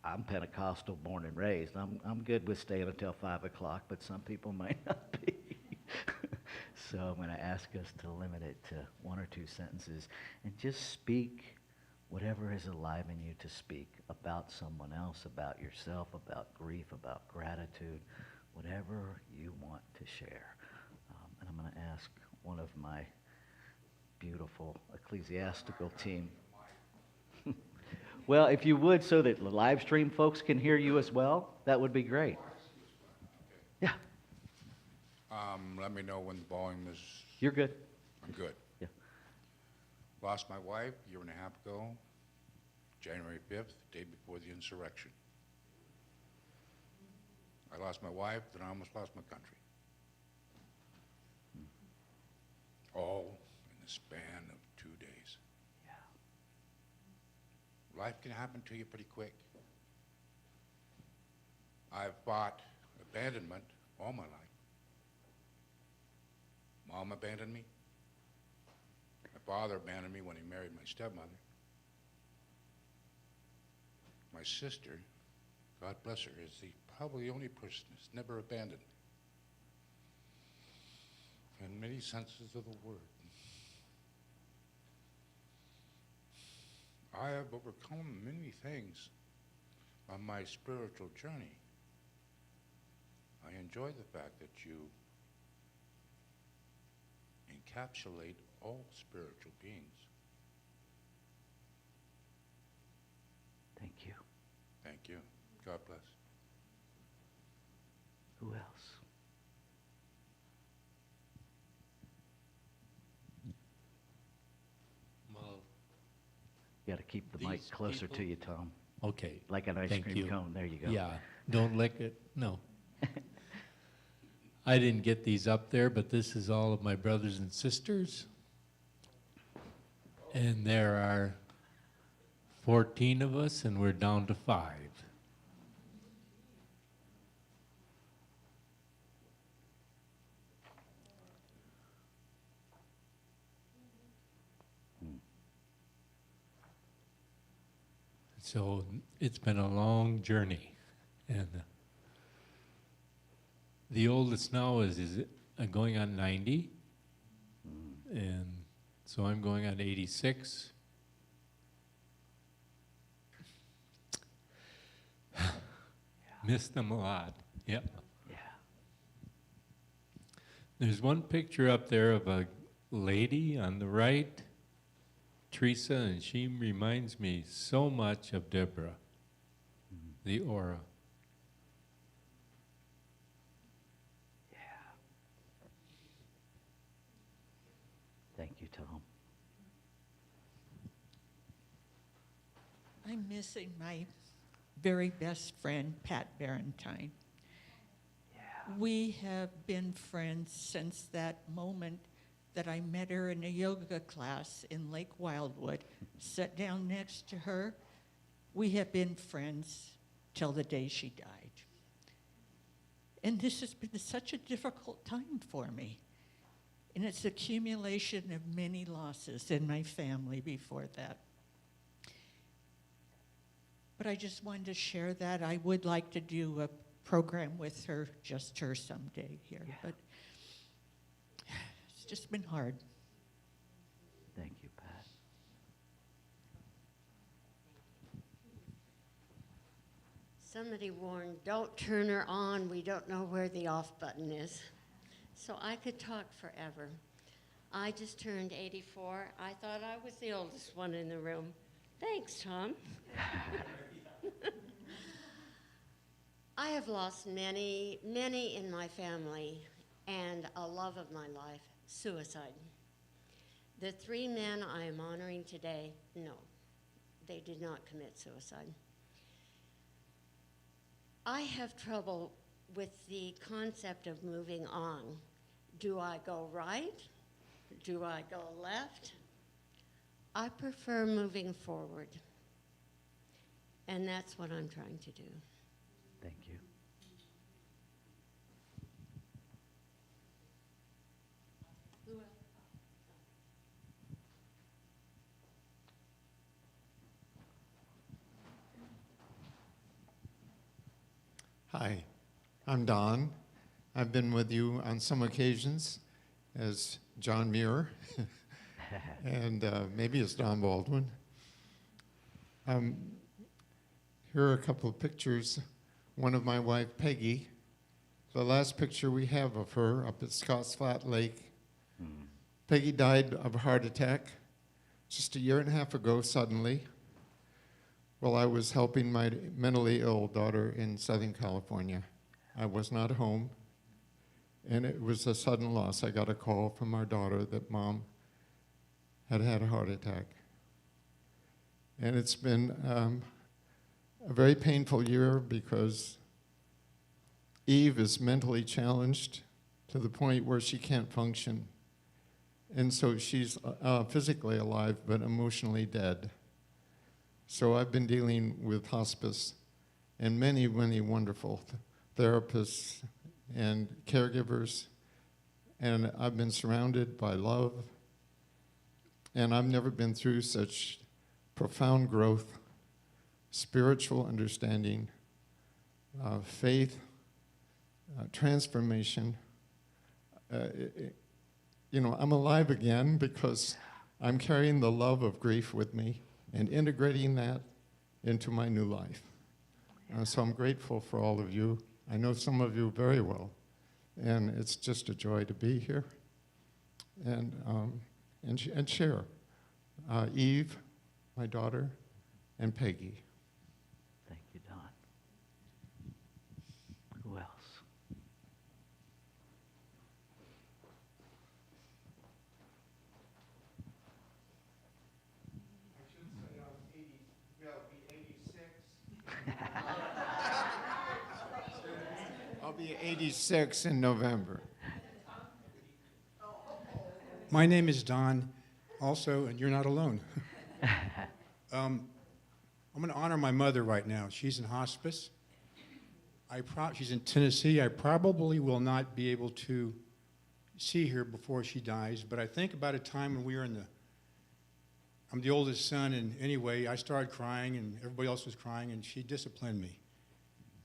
I'm Pentecostal, born and raised. I'm good with staying until 5 o'clock, but some people might not be. So I'm going to ask us to limit it to one or two sentences and just speak whatever is alive in you to speak about someone else, about yourself, about grief, about gratitude, whatever you want to share. And I'm going to ask one of my beautiful ecclesiastical team. Well, if you would, so that the live stream folks can hear you as well, that would be great. Yeah, Let me know when the volume is. you're good. I'm good. Yeah. Lost my wife a year and a half ago, January 5th, day before the insurrection. I lost my wife, then I almost lost my country. All in the span of 2 days. Life can happen to you pretty quick. I've fought abandonment all my life. Mom abandoned me. My father abandoned me when he married my stepmother. My sister, God bless her, is probably the only person who's never abandoned me. In many senses of the word. I have overcome many things on my spiritual journey. I enjoy the fact that you encapsulate all spiritual beings. Thank you. Thank you. God bless. Who else? Well, You got to keep the mic These closer to people- you, Tom. okay. Like an ice Thank cream you. cone. There you go. Yeah, don't lick it, no. I didn't get these up there, but this is all of my brothers and sisters. And there are 14 of us, and we're down to 5. So it's been a long journey, and the oldest now is going on 90, and so I'm going on 86. Miss them a lot, yep. Yeah. There's one picture up there of a lady on the right, Teresa, and she reminds me so much of Deborah, the aura. Yeah. Thank you, Tom. I'm missing my very best friend, Pat Barentine. We have been friends since that moment that I met her in a yoga class in Lake Wildwood, sat down next to her. We have been friends till the day she died. And this has been such a difficult time for me. And it's accumulation of many losses in my family before that. But I just wanted to share that. I would like to do a program with her, just her someday here. Yeah. But it's just been hard. Thank you, Pat. Somebody warned, don't turn her on. We don't know where the off button is. So I could talk forever. I just turned 84. I thought I was the oldest one in the room. Thanks, Tom. I have lost many, many in my family, and a love of my life, suicide. The 3 men I am honoring today, no, they did not commit suicide. I have trouble with the concept of moving on. Do I go right? Do I go left? I prefer moving forward. And that's what I'm trying to do. Thank you. Hi, I'm Don. I've been with you on some occasions as John Muir and maybe as Don Baldwin. Here are a couple of pictures. One of my wife, Peggy. The last picture we have of her up at Scotts Flat Lake. Peggy died of a heart attack just a year and a half ago suddenly while I was helping my mentally ill daughter in Southern California. I was not home, and it was a sudden loss. I got a call from our daughter that Mom had had a heart attack. And it's been a very painful year because Eve is mentally challenged to the point where she can't function. And so she's physically alive, but emotionally dead. So I've been dealing with hospice and many, many wonderful therapists and caregivers. And I've been surrounded by love. And I've never been through such profound growth, spiritual understanding, faith, transformation. You know, I'm alive again because I'm carrying the love of grief with me and integrating that into my new life. So I'm grateful for all of you. I know some of you very well, and it's just a joy to be here and share. Eve, my daughter, and Peggy. Thank you, Don. Who else? I'll be 86 in November. My name is Don, also, and you're not alone. I'm going to honor my mother right now. She's in hospice. She's in Tennessee. I probably will not be able to see her before she dies, but I think about a time when we were I'm the oldest son, and anyway, I started crying, and everybody else was crying, and she disciplined me.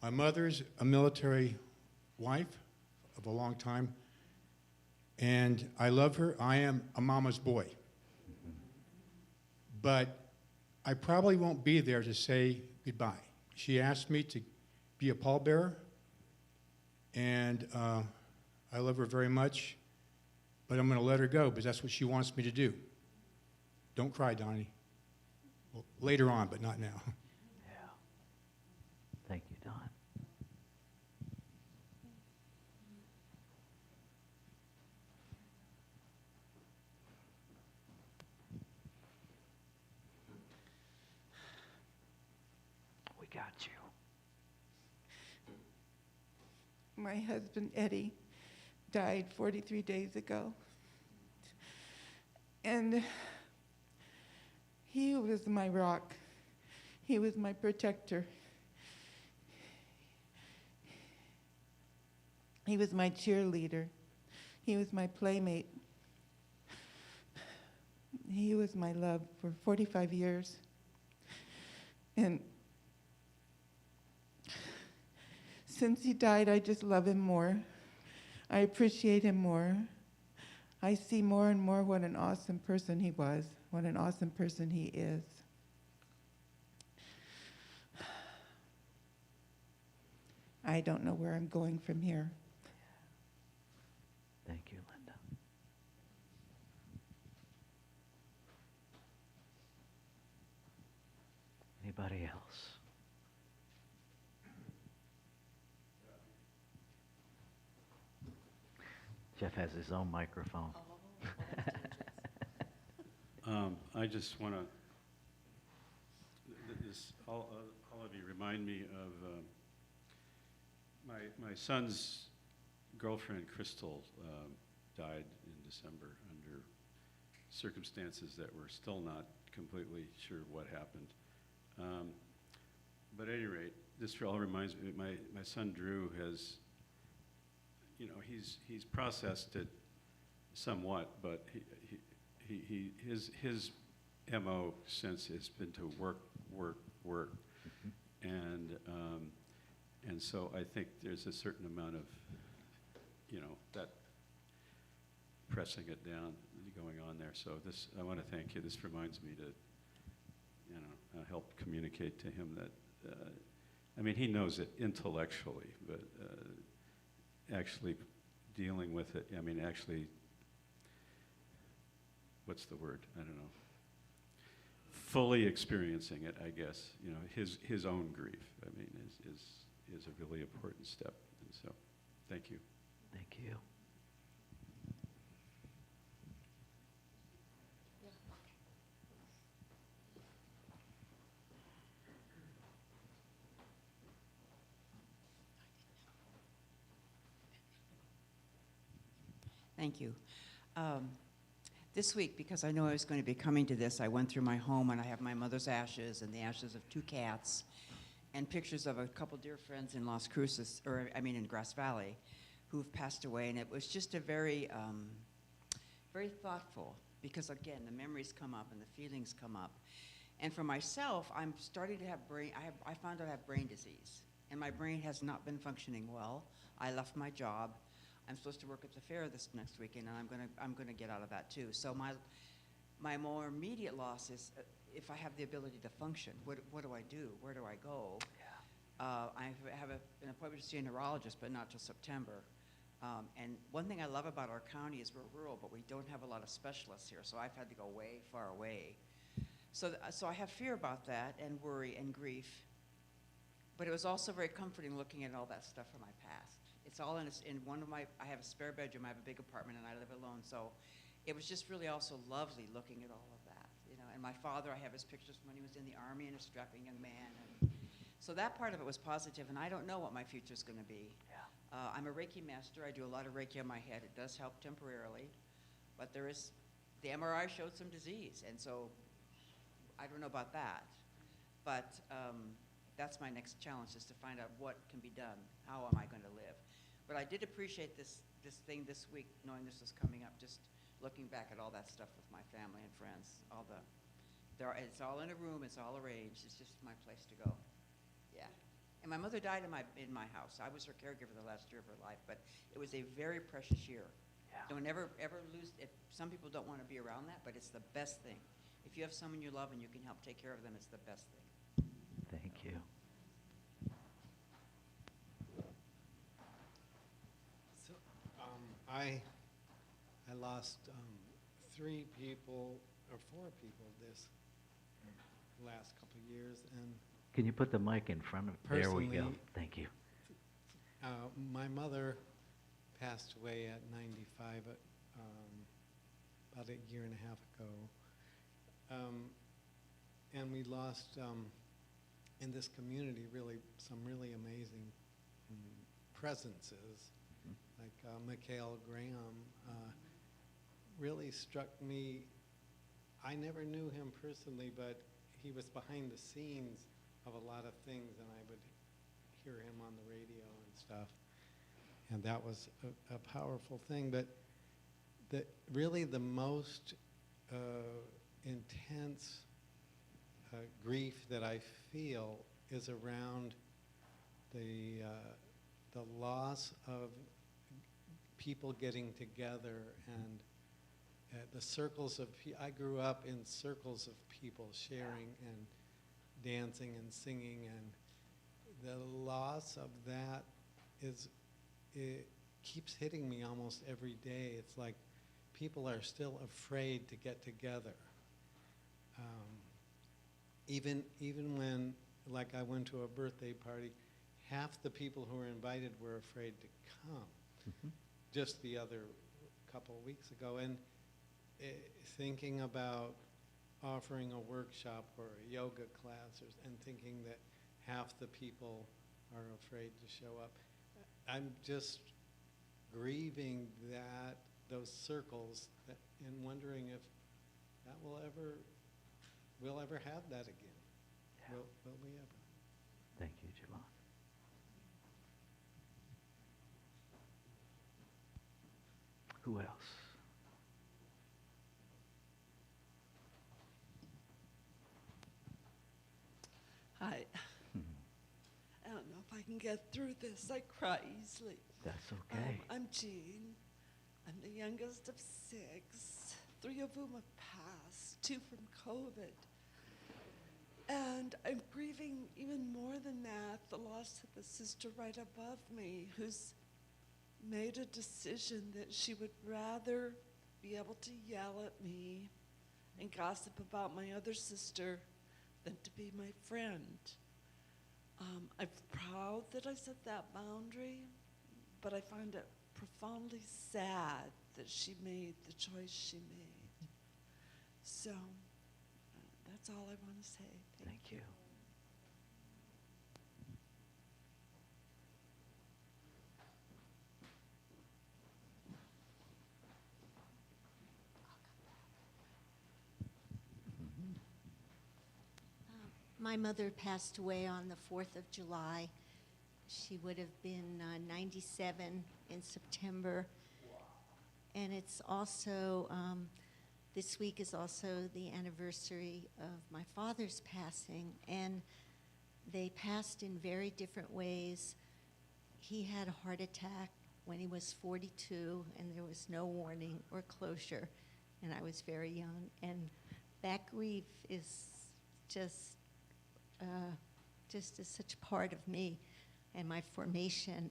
My mother's a military wife of a long time, and I love her. I am a mama's boy. But I probably won't be there to say goodbye. She asked me to be a pallbearer, and I love her very much, but I'm going to let her go because that's what she wants me to do. Don't cry, Donnie. Well, later on, but not now. Yeah. Thank you, Don. We got you. My husband, Eddie, died 43 days ago. And he was my rock. He was my protector. He was my cheerleader. He was my playmate. He was my love for 45 years. And since he died, I just love him more. I appreciate him more. I see more and more what an awesome person he was, what an awesome person he is. I don't know where I'm going from here. Thank you, Linda. Anybody else? Jeff has his own microphone. I just want to, all of you remind me of my son's girlfriend, Crystal, died in December under circumstances that we're still not completely sure what happened. But at any rate, this all reminds me, my son Drew has, you know, he's processed it somewhat, but his MO since has been to work, and so I think there's a certain amount of, you know, that pressing it down going on there. So this, I want to thank you. This reminds me to, you know, help communicate to him that, I mean, he knows it intellectually, but actually dealing with it, I mean, actually, what's the word? I don't know. Fully experiencing it, I guess, you know, his own grief, I mean, is a really important step. And so, thank you. Thank you. Thank you. This week, because I know I was going to be coming to this, I went through my home and I have my mother's ashes and the ashes of 2 cats and pictures of a couple dear friends in Las Cruces, or I mean in Grass Valley, who've passed away. And it was just a very, very thoughtful, because again, the memories come up and the feelings come up. And for myself, I'm starting to have I found out I have brain disease, and my brain has not been functioning well. I left my job. I'm supposed to work at the fair this next weekend, and I'm gonna get out of that too. So my more immediate loss is if I have the ability to function, what do I do? Where do I go? Yeah. I have an appointment to see a neurologist, but not till September. And one thing I love about our county is we're rural, but we don't have a lot of specialists here, so I've had to go way far away. So I have fear about that, and worry and grief. But it was also very comforting looking at all that stuff from my past. It's all in one of I have a spare bedroom, I have a big apartment, and I live alone, so it was just really also lovely looking at all of that, you know. And my father, I have his pictures from when he was in the Army and a strapping young man. And so that part of it was positive, and I don't know what my future's gonna be. Yeah. I'm a Reiki master, I do a lot of Reiki on my head. It does help temporarily, but the MRI showed some disease, and so I don't know about that. But that's my next challenge, is to find out what can be done. How am I going to live? But I did appreciate this thing this week, knowing this was coming up, just looking back at all that stuff with my family and friends. It's all in a room, it's all arranged, it's just my place to go. Yeah. And my mother died in my house. I was her caregiver the last year of her life, but it was a very precious year. Yeah. Don't ever lose, some people don't want to be around that, but it's the best thing. If you have someone you love and you can help take care of them, it's the best thing. Thank you. So, I lost 3 people or 4 people this last couple of years, and can you put the mic in front of? There we go. Thank you. My mother passed away at 95 about a year and a half ago, and we lost in this community really some really amazing presences, like Mikhail Graham really struck me. I never knew him personally, but he was behind the scenes of a lot of things, and I would hear him on the radio and stuff, and that was a powerful thing. But really the most intense grief that I feel is around the loss of people getting together, and the circles of I grew up in circles of people sharing and dancing and singing, and the loss of that it keeps hitting me almost every day. It's like people are still afraid to get together. Even when, like, I went to a birthday party, half the people who were invited were afraid to come. Just the other couple of weeks ago, and thinking about offering a workshop or a yoga class, and thinking that half the people are afraid to show up. I'm just grieving those circles, and wondering if that we'll ever have that again. Yeah. Will we ever? Thank you, Javon. Who else? Hi. I don't know if I can get through this. I cry easily. That's okay. I'm Jean. I'm the youngest of 6. 3 of whom have passed, 2 from COVID. And I'm grieving even more than that, the loss of the sister right above me, who's made a decision that she would rather be able to yell at me and gossip about my other sister than to be my friend. I'm proud that I set that boundary, but I find it profoundly sad that she made the choice she made. So that's all I want to say. Thank you. My mother passed away on the 4th of July. She would have been 97 in September. And it's also, this week is also the anniversary of my father's passing. And they passed in very different ways. He had a heart attack when he was 42, and there was no warning or closure. And I was very young. And that grief is just is such part of me and my formation.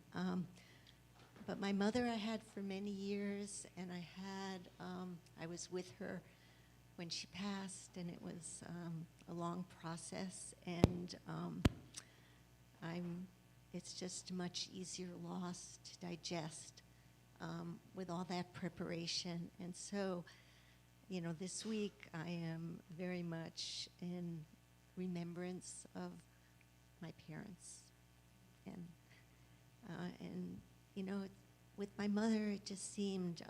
But my mother I had for many years, and I was with her when she passed, and it was a long process, and it's just a much easier loss to digest with all that preparation. And so, this week I am very much in remembrance of my parents, and with my mother, it just seemed,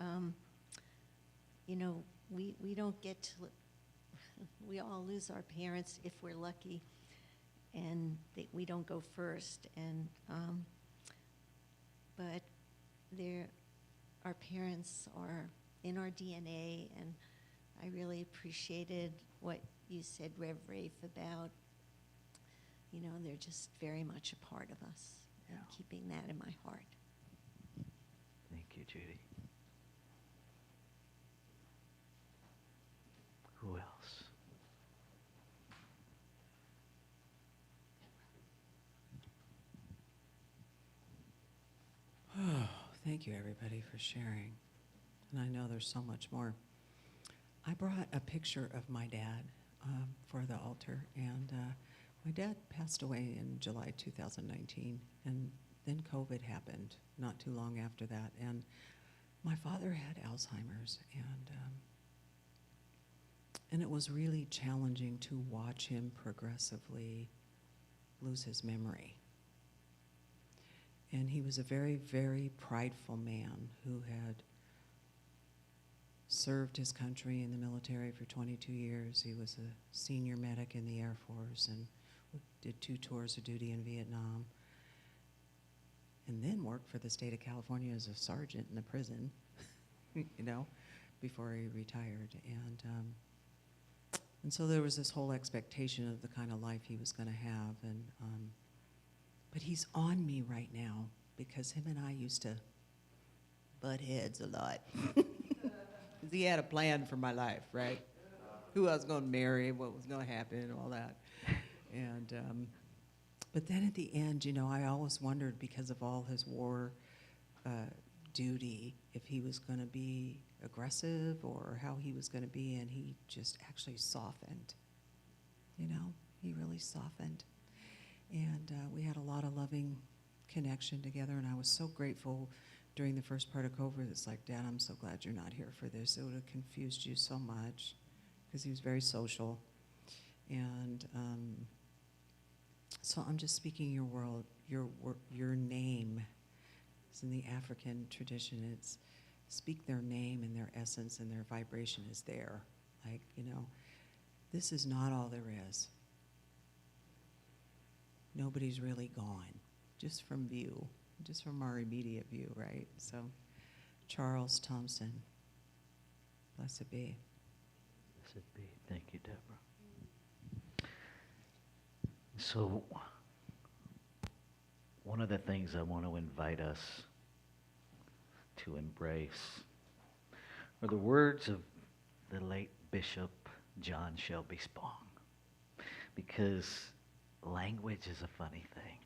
we don't get to, we all lose our parents if we're lucky, and we don't go first, and but our parents are in our DNA, and I really appreciated what you said, Rev Rafe, about, they're just very much a part of us, and keeping that in my heart. Thank you, Judy. Who else? Oh, thank you, everybody, for sharing. And I know there's so much more. I brought a picture of my dad for the altar, and my dad passed away in July 2019, and then COVID happened not too long after that, and my father had Alzheimer's, and it was really challenging to watch him progressively lose his memory. And he was a very, very prideful man who had served his country in the military for 22 years. He was a senior medic in the Air Force and did 2 tours of duty in Vietnam, and then worked for the state of California as a sergeant in the prison, before he retired. And so there was this whole expectation of the kind of life he was going to have. But he's on me right now because him and I used to butt heads a lot. He had a plan for my life, right? Who I was going to marry, what was going to happen, and all that. But But then at the end, you know, I always wondered, because of all his war duty, if he was going to be aggressive or how he was going to be, and he just actually softened. You know, he really softened. And we had a lot of loving connection together, and I was so grateful during the first part of COVID. It's like, Dad, I'm so glad you're not here for this. It would have confused you so much, because he was very social. And so I'm just speaking your world, your name. It's in the African tradition. It's speak their name and their essence and their vibration is there. Like, you know, this is not all there is. Nobody's really gone, just from view, just from our immediate view, right? So, Charles Thompson, blessed be. Blessed be. Thank you, Deborah. So, one of the things I want to invite us to embrace are the words of the late Bishop John Shelby Spong, because language is a funny thing,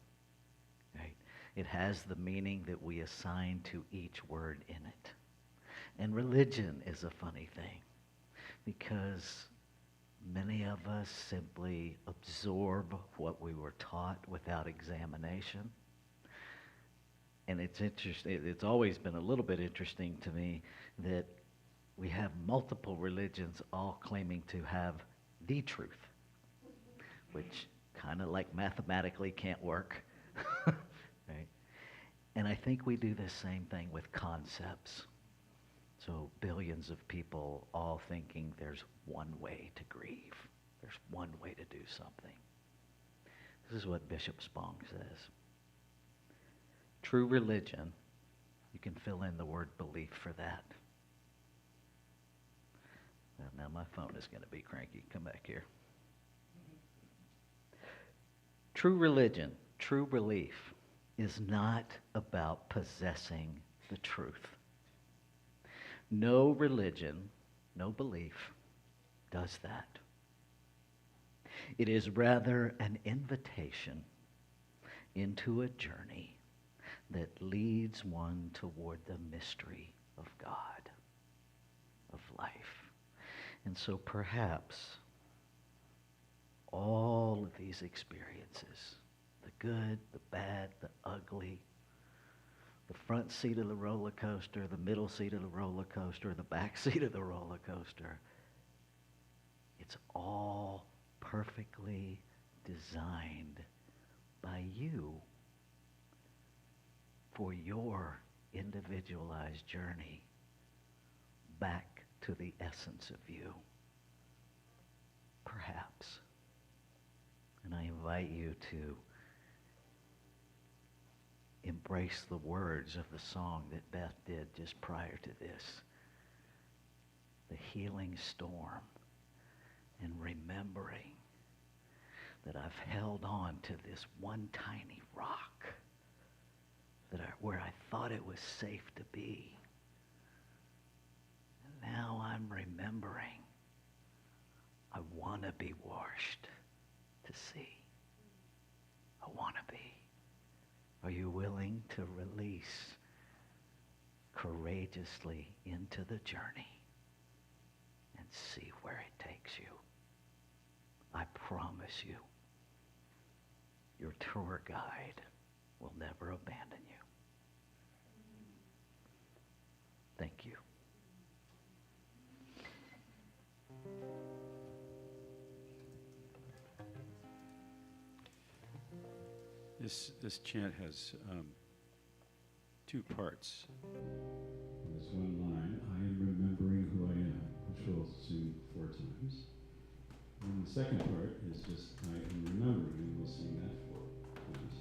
right? It has the meaning that we assign to each word in it. And religion is a funny thing, because many of us simply absorb what we were taught without examination. And it's interesting, it's always been a little bit interesting to me that we have multiple religions all claiming to have the truth, which kind of like mathematically can't work, right? And I think we do the same thing with concepts. So billions of people all thinking there's one way to grieve. There's one way to do something. This is what Bishop Spong says. True religion, you can fill in the word belief for that. Well, now my phone is going to be cranky. Come back here. True religion, true belief, is not about possessing the truth. No religion, no belief does that. It is rather an invitation into a journey that leads one toward the mystery of God, of life. And so perhaps all of these experiences, the good, the bad, the ugly, the front seat of the roller coaster, the middle seat of the roller coaster, the back seat of the roller coaster, it's all perfectly designed by you for your individualized journey back to the essence of you, perhaps. And I invite you to embrace the words of the song that Beth did just prior to this, the healing storm, and remembering that I've held on to this one tiny rock where I thought it was safe to be. And now I'm remembering I want to be washed to see. I want to be. Are you willing to release courageously into the journey and see where it takes you? I promise you, your tour guide will never abandon you. Thank you. This chant has two parts. There's one line, I am remembering who I am, which we'll sing 4 times. And the second part is just I am remembering, and we'll sing that 4 times.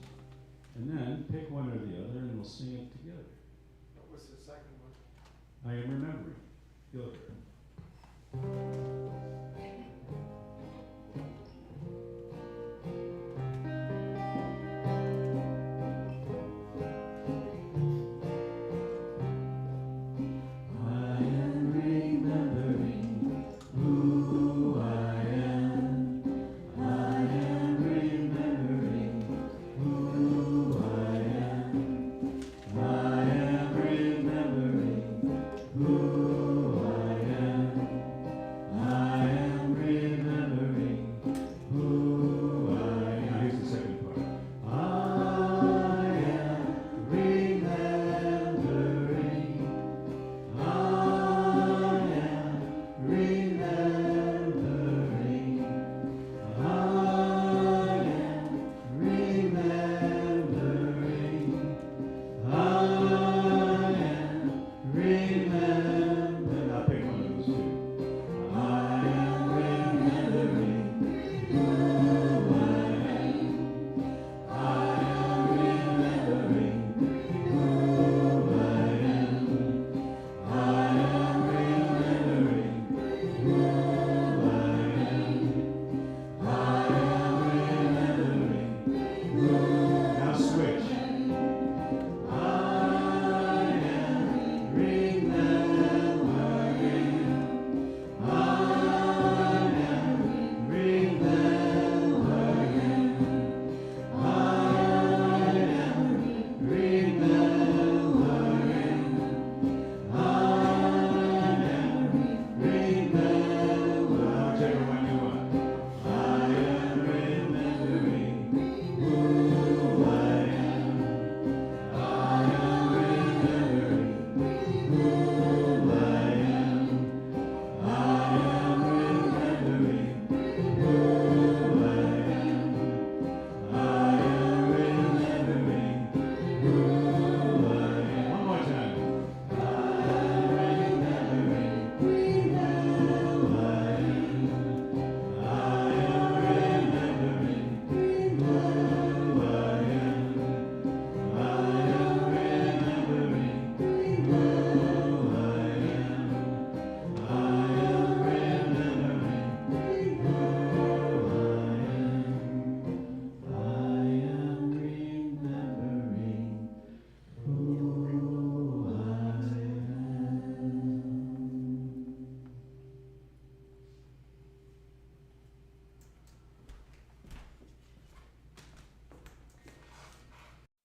And then pick one or the other, and we'll sing it together. What was the second one? I am remembering. You'll hear it.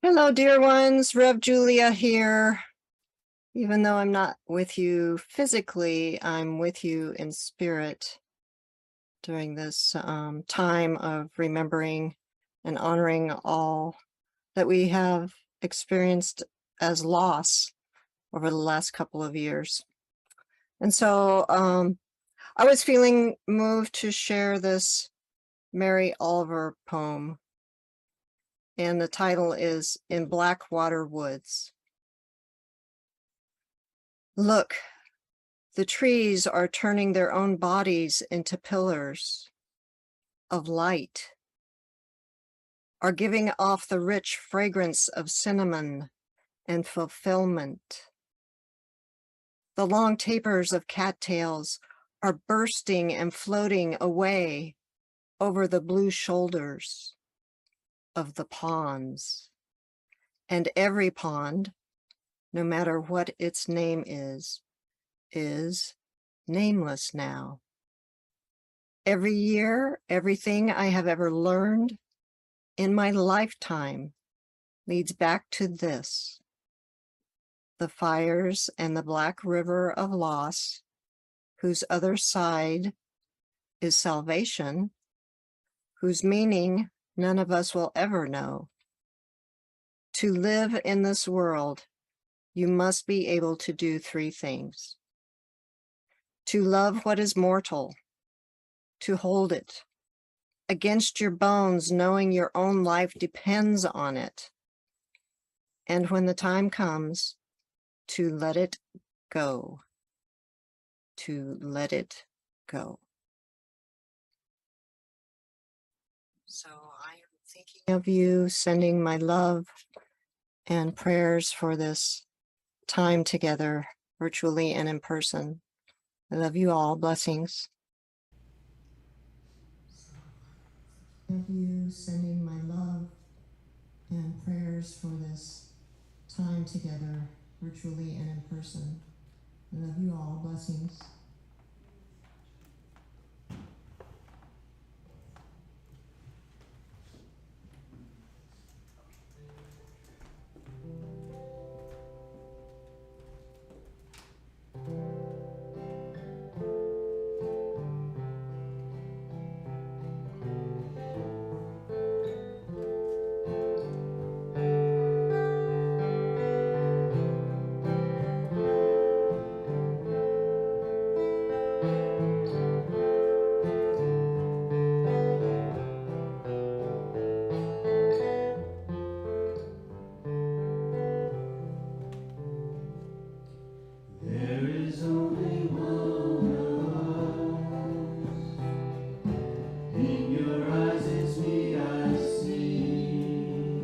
Hello, dear ones. Rev Julia here. Even though I'm not with you physically, I'm with you in spirit during this time of remembering and honoring all that we have experienced as loss over the last couple of years. And so I was feeling moved to share this Mary Oliver poem. And the title is In Blackwater Woods. Look, the trees are turning their own bodies into pillars of light, are giving off the rich fragrance of cinnamon and fulfillment. The long tapers of cattails are bursting and floating away over the blue shoulders of the ponds. And every pond, no matter what its name is nameless now. Every year, everything I have ever learned in my lifetime leads back to this. The fires and the black river of loss, whose other side is salvation, whose meaning none of us will ever know. To live in this world, you must be able to do three things. To love what is mortal, to hold it against your bones, knowing your own life depends on it. And when the time comes, to let it go, to let it go. So I am thinking of you, sending my love and prayers for this time together, virtually and in person. I love you all. Blessings. Of you, sending my love and prayers for this time together, virtually and in person. I love you all. Blessings. There is only one of us. In your eyes it's me I see.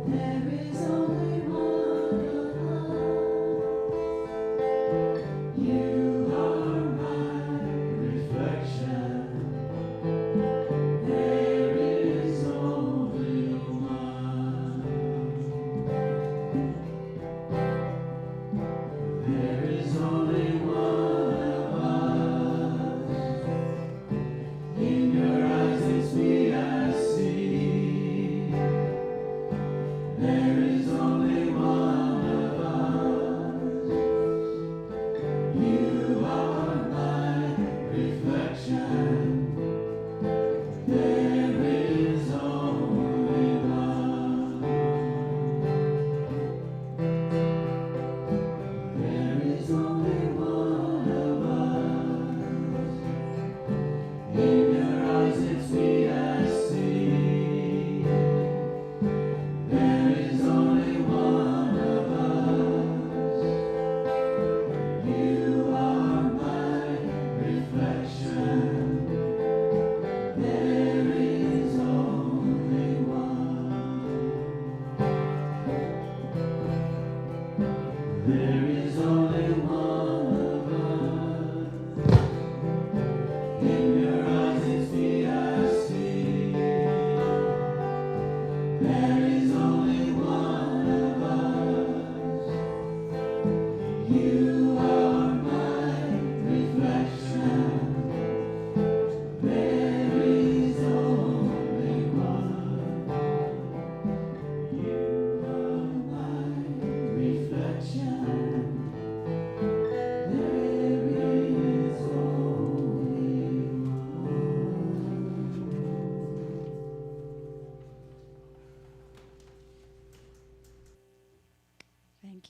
There is only one of us. You are my reflection. There is only one. There is only one of us. In your eyes it's me I see. There is only one of us. You are my reflection. There is only one. There is only one of us. In your eyes it's me I see. There is only one of us. You are my reflection. There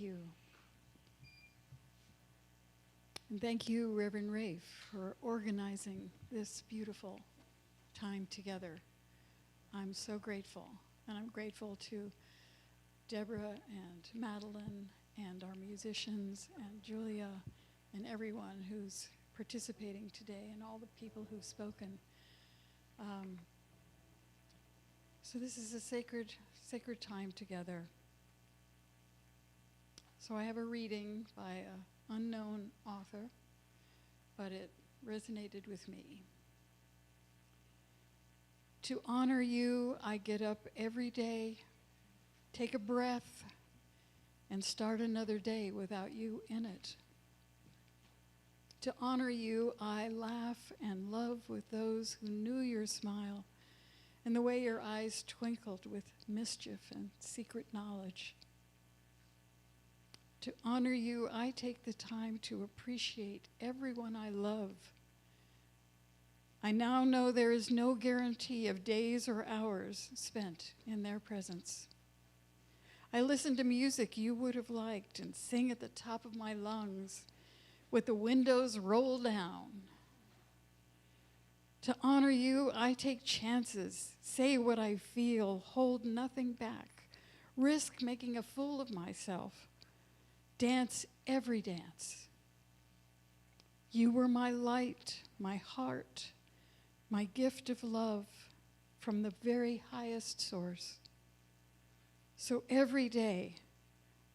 you. And thank you, Reverend Rafe, for organizing this beautiful time together. I'm so grateful. And I'm grateful to Deborah and Madeline and our musicians and Julia and everyone who's participating today and all the people who've spoken. So this is a sacred time together. So I have a reading by an unknown author, but it resonated with me. To honor you, I get up every day, take a breath, and start another day without you in it. To honor you, I laugh and love with those who knew your smile and the way your eyes twinkled with mischief and secret knowledge. To honor you, I take the time to appreciate everyone I love. I now know there is no guarantee of days or hours spent in their presence. I listen to music you would have liked and sing at the top of my lungs with the windows rolled down. To honor you, I take chances, say what I feel, hold nothing back, risk making a fool of myself, dance every dance. You were my light, my heart, my gift of love from the very highest source. So every day,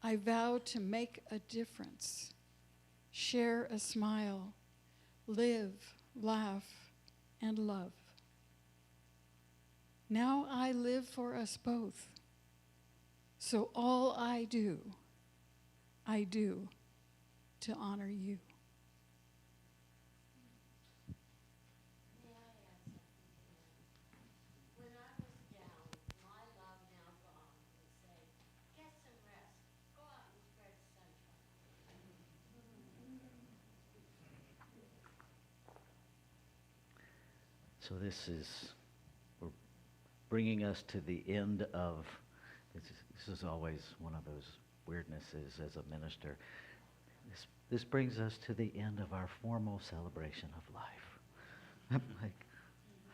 I vow to make a difference, share a smile, live, laugh, and love. Now I live for us both. So all I do to honor you. So we're bringing us to the end of, this is always one of those weirdnesses as a minister. This brings us to the end of our formal celebration of life. I'm like,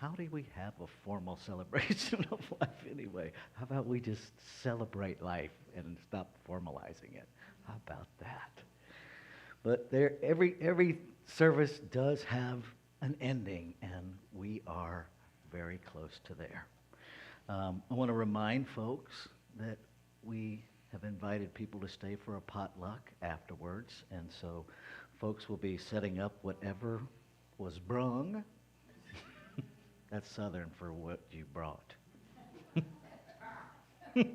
how do we have a formal celebration of life anyway? How about we just celebrate life and stop formalizing it? How about that? But every service does have an ending, and we are very close to there. I want to remind folks that we have invited people to stay for a potluck afterwards, and so folks will be setting up whatever was brung. That's Southern for what you brought. I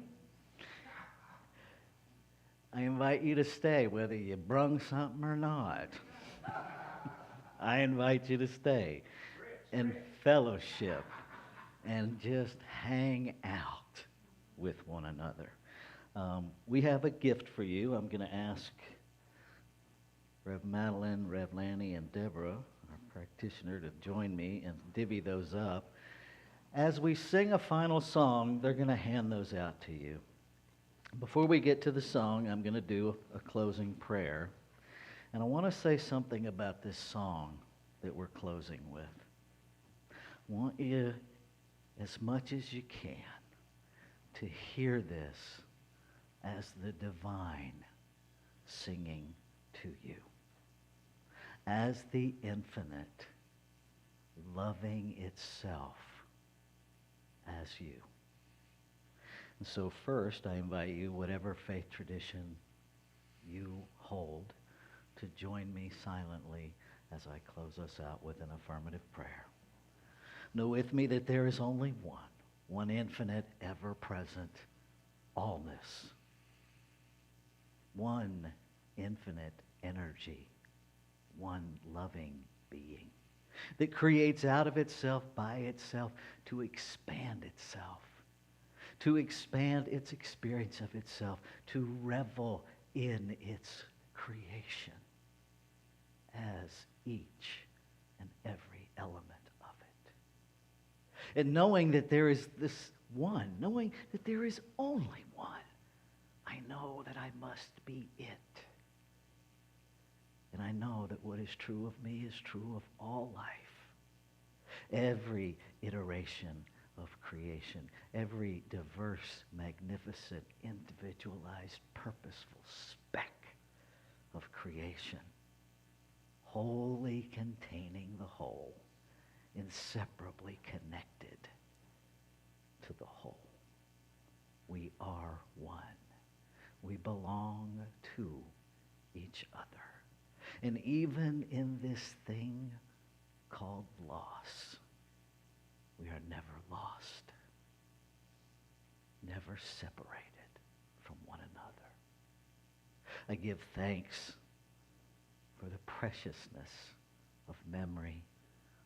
invite you to stay, whether you brung something or not. I invite you to stay and fellowship and just hang out with one another. We have a gift for you. I'm going to ask Rev Madeline, Rev Lanny, and Deborah, our practitioner, to join me and divvy those up. As we sing a final song, they're going to hand those out to you. Before we get to the song, I'm going to do a closing prayer. And I want to say something about this song that we're closing with. I want you, as much as you can, to hear this as the divine singing to you, as the infinite loving itself as you. And so first, I invite you, whatever faith tradition you hold, to join me silently as I close us out with an affirmative prayer. Know with me that there is only one infinite, ever-present allness, one infinite energy, one loving being that creates out of itself, by itself, to expand itself, to expand its experience of itself, to revel in its creation as each and every element of it. And knowing that there is this one, knowing that there is only one, I know that I must be it. And I know that what is true of me is true of all life. Every iteration of creation, every diverse, magnificent, individualized, purposeful speck of creation, wholly containing the whole, inseparably connected to the whole. We are one. We belong to each other. And even in this thing called loss, we are never lost, never separated from one another. I give thanks for the preciousness of memory,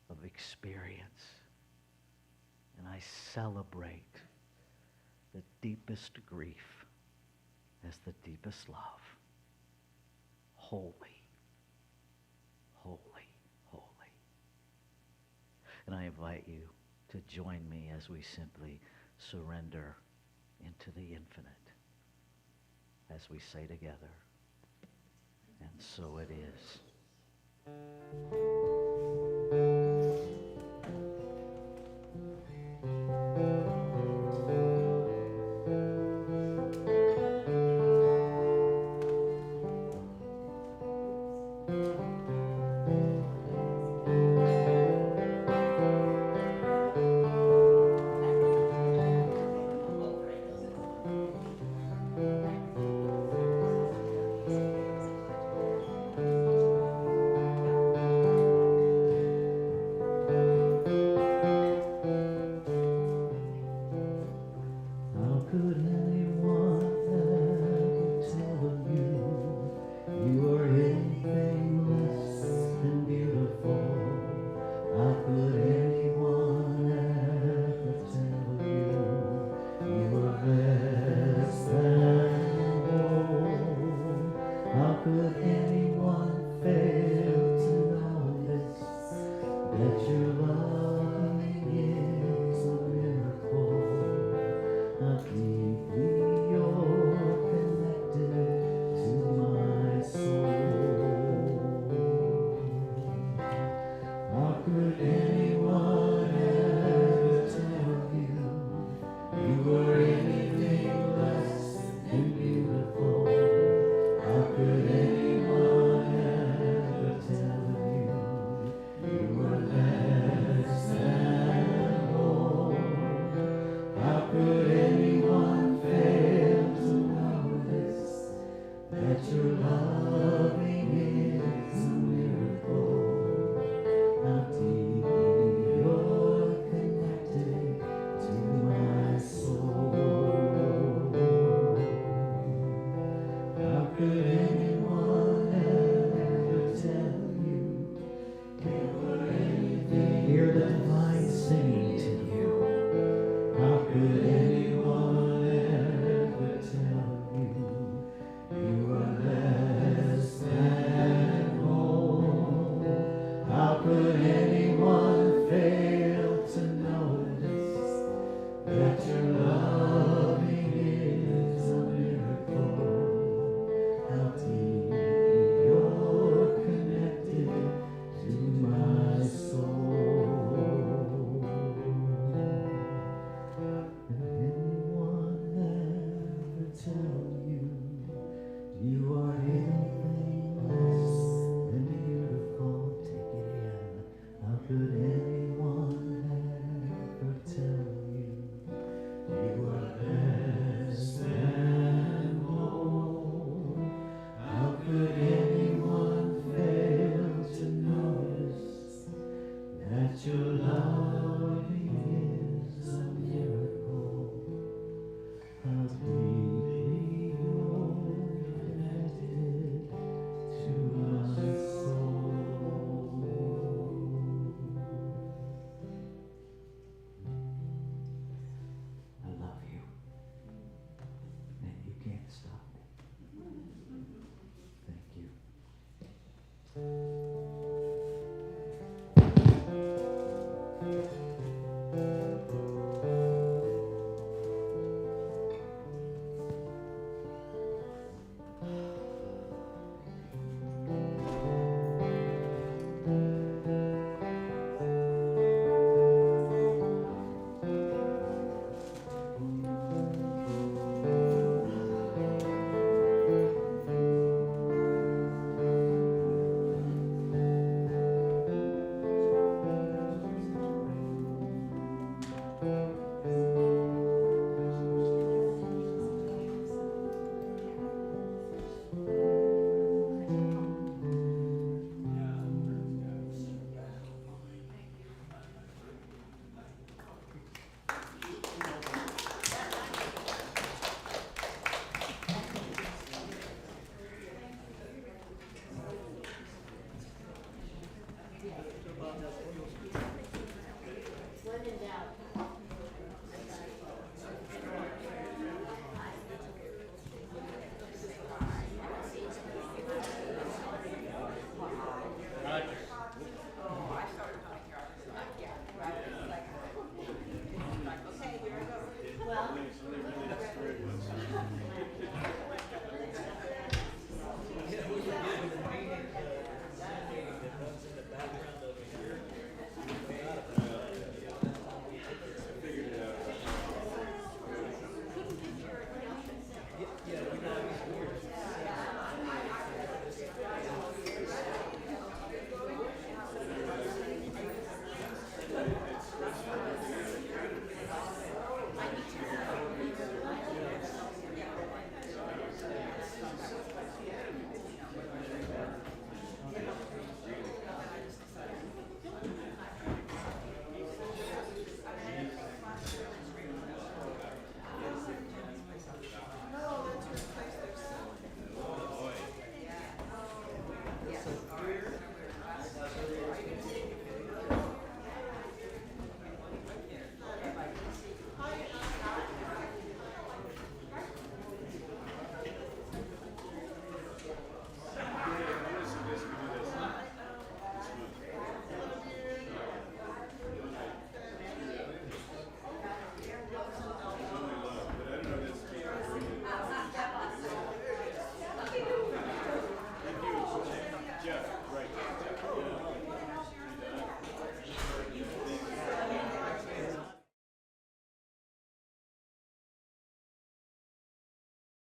of experience, and I celebrate the deepest grief as the deepest love. Holy, holy, holy. And I invite you to join me as we simply surrender into the infinite as we say together, and so it is. How could anyone ever tell you you are anything less than beautiful? How could anyone ever tell you you are less than gold? How could anyone fail to notice that your loving is a miracle? How deeply you're connected to my soul. How could anyone ever tell you you were anything less than beautiful? How could anyone ever tell you you were less than gold? How could anyone fail to notice that your loving is a miracle? How deeply you're connected to my soul. How could anyone ever tell you you were anything? Hear the divine singing to you. How could anyone ever tell you you are less than gold? How could anyone fail to notice that your